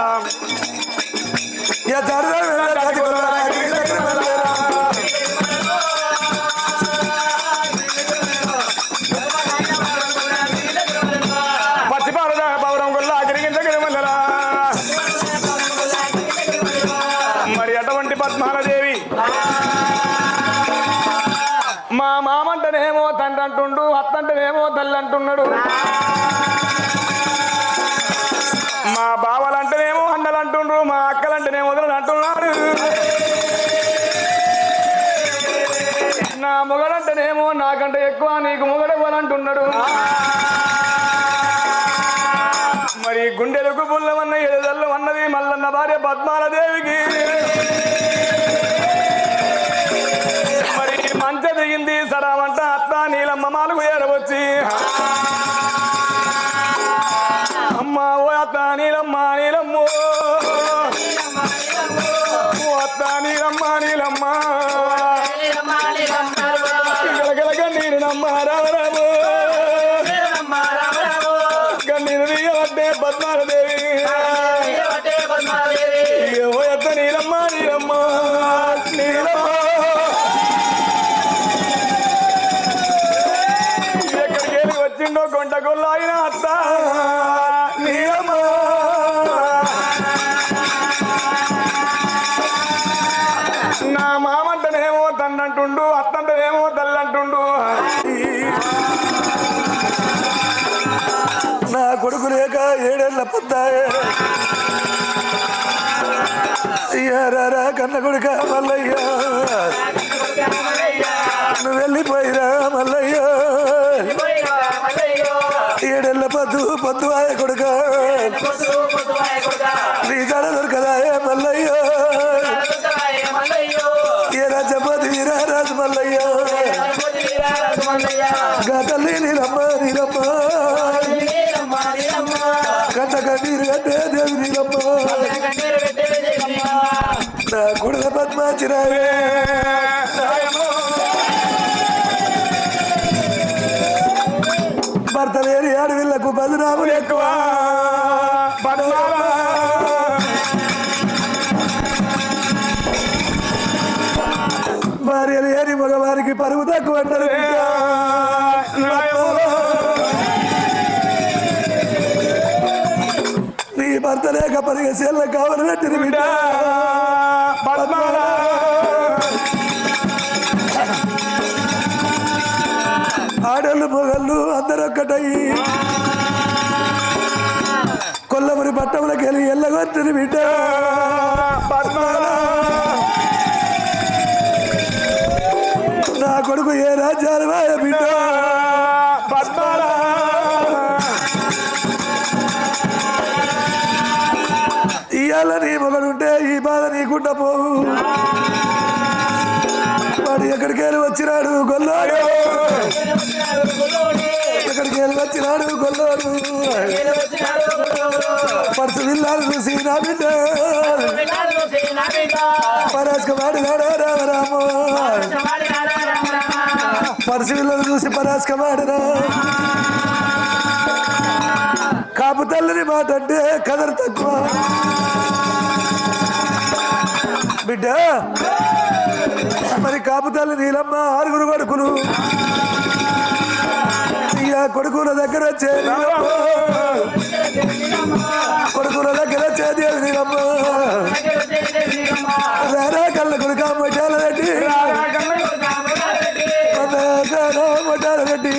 పచ్చిపారద పౌరం గుల్ల గిరిగింజ గిరి మల్లెల మరి అటువంటి పద్మాలదేవి మా మామంటేనేమో తండ్రి అంటుండు అత్తంటేనేమో తల్లి అంటున్నాడు మా బావలంటేనేమో అన్నలు అంటుండ్రు, మా అక్కలంటేనేమో వదలు అంటున్నారు. నా మొగడంటేనేమో నాకంటే ఎక్కువ నీకు మొగడెవ్వాలంటున్నాడు. మరి గుండెలకు పుల్లమన్న ఎదల్లు అన్నది మల్లన్న భార్య పద్మాలదేవికి. మరి మంచ దిగింది సరామంట అత్త నీలమ్మ మాలకు ఏడవచ్చి, అమ్మ ఓ అత్త నీలమ్మ నీలమ్మో, ఓ అత్త నీలమ్మ నీలమ్మ, గలగలగ నీరు నమ్మ రామరాము, కన్నీరు తీయబట్టే పద్మాలదేవి. ఓ అత్త నీలమ్మ నీలమ్మ నీలమ్మ, ఎక్కడికి వచ్చిండో కొంట కొల్లాగిన అత్త నీలమ్మ. నా మామంటనేమో తన్నంటుండు, అత్తంటనేమో తల్లంటుండు. నా కొడుకు లేక 7 ఏళ్ల పొద్దాయే రారా కన్న కొడుక మల్లయ్య, నువ్వు వెళ్ళిపోయిరా మల్లయ్య. 7 ఏళ్ల పొద్దు ఆయ కొడుక, నీ జడ దొరకదాయే మల్లయ్య. ఏ రాజపతి వీరారాజు మల్లయ్య, గతల్లి నీలమ్మ నీలమ్మ, కంట కన్నీరు కట్టే దేవి నీలమ్మ. నా కొడుక పద్మాచిరావే, భర్త లేని ఆడవిళ్లకు బదునాములు ఎక్కువ. భార్య లేని మగవారికి పరుగు తక్కువ అంటారు. నీ భర్త లేక పరిగెల కావాలి పెట్టిన బిడ్డ ఆడళ్ళు మొగళ్ళు అందరొక్కటయ్యి కొల్లమురి పట్టములకి వెళ్ళి ఎల్లగొట్టిన బిడ్డ. నా కొడుకు ఏ రాజ్యాలు వాయ బిడ్డ. ఇవాళ నీ మొగడుంటే ఈ బాధ నీకుండా పోవు. వాడు ఎక్కడికి వెళ్ళి వచ్చినాడు గొల్లోడు, ఎక్కడికి వెళ్ళి వచ్చినాడు గొల్లోడు. పర్సు విల్లాలు చూసి నా బిడ్డ పరాస్కమాడినాడు రామరాము, పర్సు విల్లను చూసి పరాస్కమాడినా. కాపు తల్లిని మాట అంటే కదరు తక్కువ బిడ్డ. మరి కాపు తల్లి నీలమ్మ 6 కొడుకులు, కొడుకుల దగ్గర వచ్చే కొడుకుల దగ్గర వచ్చేది నీలమ్మ. రారా కళ్ళ కొడుక మొట్టాల రెడ్డి, మొట్టాల రెడ్డి.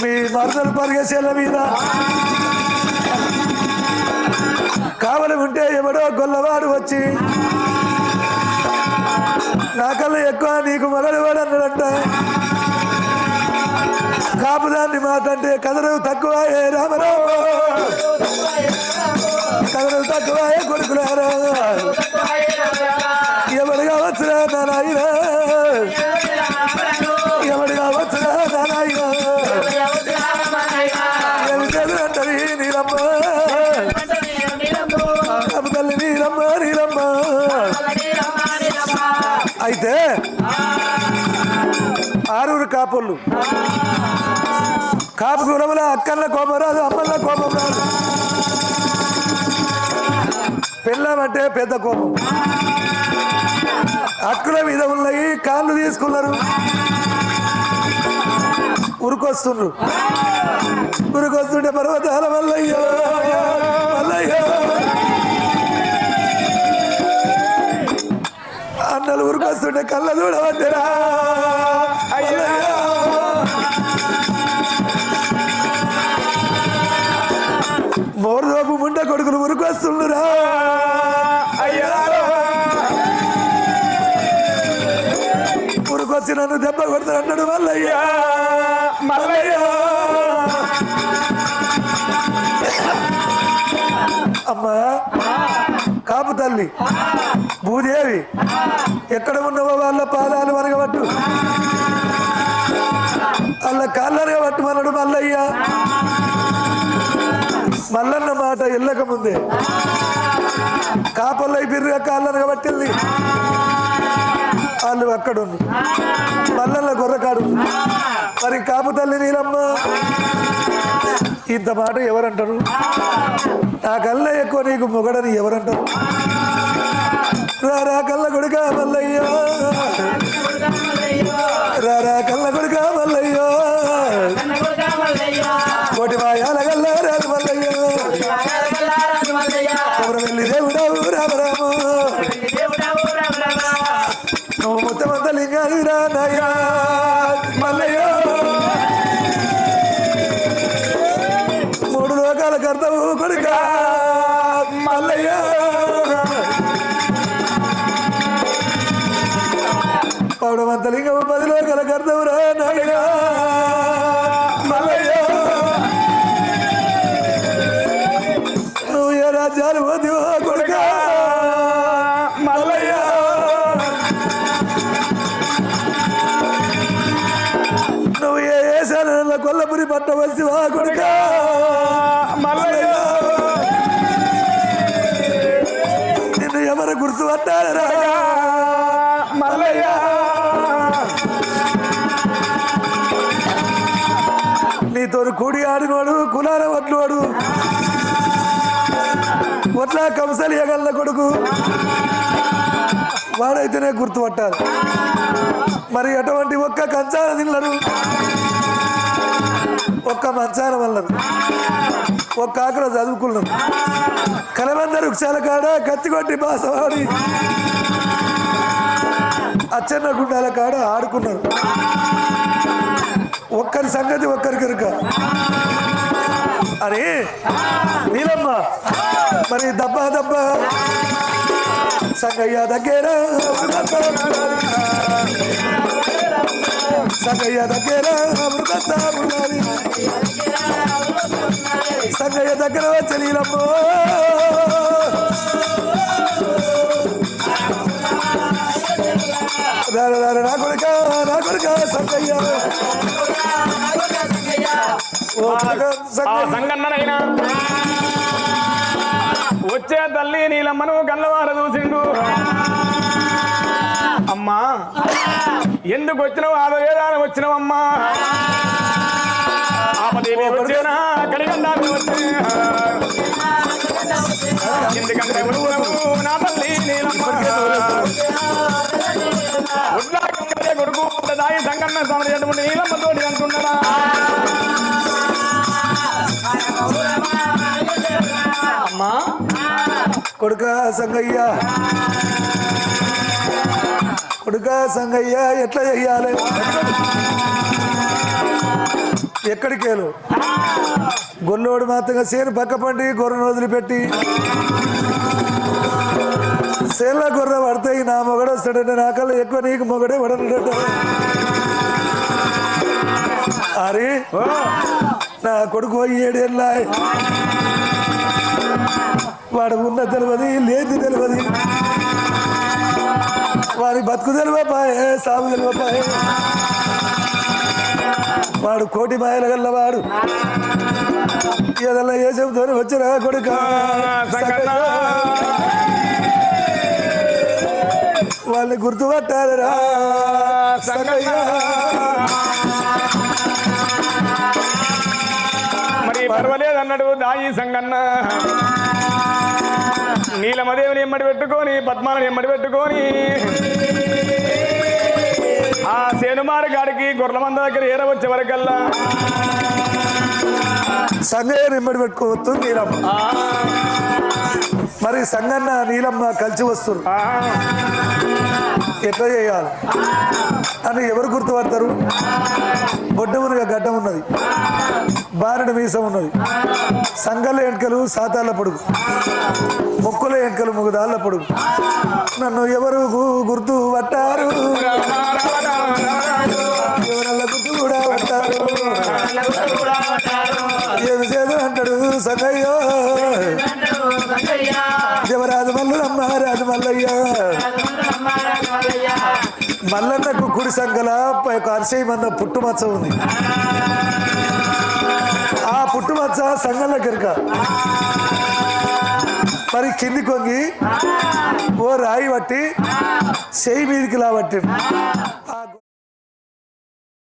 మీ మరదలు పరిగెసేల మీద కావలి ఉంటే ఎవడో గొల్లవాడు వచ్చి నాకన్నా ఎక్కువ నీకు మగడు వాడు అన్నాడంట. కాపుదాన్ని మాట అంటే కదరు తక్కువ రామరావు, కదరు తక్కువ కొడుకులారా. ఎవడిగా వచ్చురా నాయన, ఎవడిగా వచ్చురా నాయన. ఏమి చదువుంటది నీలమ్మ, కాపుతల్లి నీలమ్మ నీలమ్మ. అయితే 6 కాపుళ్ళు, కాపు గురముల అక్కల కోపం రాదు, అమ్మల కోపం రాదు. పెళ్ళమంటే పెద్ద కోపం. అక్కుల మీద ఉన్నాయి, కాళ్ళు తీసుకున్నారు, ఉరుకొస్తుండ్రు. ఉరుకొస్తుంటే పర్వతాల మల్లయ్యో మల్లయ్యో అన్నలు ఉరుకొస్తుంటే కళ్ళ చూడవద్దరా. వస్తుండురా ఊరికొచ్చి నన్ను దెబ్బ కొడతాడు మల్లయ్య మల్లయ్య అమ్మా కాపు తల్లి భూదేవి ఎక్కడ ఉన్నవో వాళ్ళ పాదాలు వరగబట్టు వాళ్ళ కాళ్ళనగా పట్టుమన్నాడు మల్లయ్య మల్లన్న మాట ఎల్లక ముందే కాపల్లో బిర్రుగా కాళ్ళనగా పట్టింది వాళ్ళు అక్కడుంది మల్లన్న గొర్రకాడు మరి కాపు తల్లి నీలమ్మ ఇంత మాట ఎవరంటారు నా కళ్ళ ఎక్కువ నీకు మొగడని ఎవరంటారు రారా కళ్ళ కొడుక మల్లయ్యో రారా కళ్ళ కొడుక మల్లయ్యో కోటి మాయాల గల్ల రాజు మల్లయ్యో వెళ్ళి దేవుడావు రామరాము నువ్వు మొత్తమంతా లింగాది రా నాయనా మల్లయ్యో మూడు లోకాల కర్తవు కొడుక మల్లయ్య పౌడమంత లింగము 10 లోకాల కర్తవు రా నాయనా మల్లయ్య నువ్వు ఏ రాజ్యాలు పోతివో కొడుక మల్లయ్య నువ్వు ఏ ఏసాల కొల్లపురి పట్టవలసివా కొడుక మల్లయ్య నిన్ను ఎవరు గుర్తు పట్టారా మల్లయ్య నీతో కూడి ఆడినోడు కులాల వడ్లోడు ఒట్ల కంసలి ఎగల్ల కొడుకు వాడైతేనే గుర్తుపట్టాలి మరి అటువంటి ఒక్క కంచాన తిన్నాడు ఒక్క మంచాన వల్లదు ఒక్క ఆకులో చదువుకున్నాడు కలబంద వృక్షాల కాడ కత్తి కొట్టి బాసవాడి అచ్చన్న గుండాల కాడ ఆడుకున్నాడు ఒక్కరి సంగతి ఒక్కరికి ఇరుక అని నీలమ్మ మరి దబ్బా దబ్బా సంగయ్య దగ్గర సంగయ్య దగ్గర సంగయ్య దగ్గర వచ్చి నీలమ్మ నా కొడుక సంగయ్య సంగన్ననైనా వచ్చే తల్లి నీలమ్మను గల్లవార చూసిండు అమ్మా ఎందుకు వచ్చినావు ఆదవేదాన్ని వచ్చినావమ్మా ఆపదేవి వచ్చేనా కలిగండాన్ని వచ్చే ఎందుకంటే నా తల్లి నీలమ్మ కొడుకు దాయి సంగన్న సమరేటువంటి నీలమ్మతోటి అంటున్నాడా అమ్మా కొడుక సంగయ్య కొడుక సంగయ్య ఎట్లా చెయ్యాలి ఎక్కడికేలు గొల్లోడు మాత్రంగా సేను పక్క పండి గొర్రెను వదిలిపెట్టి సేన్ల గొర్రె పడతాయి నా మొగడు వస్తాడంటే నాకల్లా ఎక్కువ నీకు మొగడే పడనట అరే నా కొడుకు 7 ఏళ్ళ వాడు ఉన్న తెలియదు లేది తెలియదు వారి బతుకు తెలివపాయే సాగు తెలివపాయే వాడు కోటి మాయల గల్లవాడు ఏదల్లా ఏ చెబుతాను వచ్చినా కొడుక వాళ్ళని గుర్తుపట్టాలరా మరి పర్వాలేదు అన్నాడు దాయి సంగన్న నీలమదేవిని ఎమ్మడి పెట్టుకొని పద్మాలను ఎమ్మడి పెట్టుకొని ఆ సేనుమారి గాడికి గొర్రెల మంద దగ్గర ఏర వచ్చే వరకల్లా సంగయ్య నిమ్మడి పెట్టుకోవచ్చు నీలమ్మ మరి సంగన్న నీలమ్మ కలిసి వస్తుంది ఎట్లా చేయాలి అని ఎవరు గుర్తుపడతారు? బొడ్డమునిగా గడ్డం ఉన్నది, బారెడు మీసం ఉన్నది, సంగల ఎంకలు సాతాళ్ళ పొడుగు, మొక్కుల ఎంకలు ముగుదాళ్ళ పొడుగు. నన్ను ఎవరు గుర్తు పట్టారు? ఎవరల్ల గుర్తు కూడా పట్టారు? ఏమి చేదు అంటాడు సంగయ్యో, దేవరాజు మల్లమ్మ రాజు మల్లయ్య. మల్లన్నకు కుడి సంకల అరిసేయమన్న పుట్టుమచ్చ ఉంది. ఆ పుట్టుమచ్చ సంగంలో గిరక మరి కింది కొంగి ఓ రాయి పట్టి చెయ్యి మీదికి లా పట్టిండు.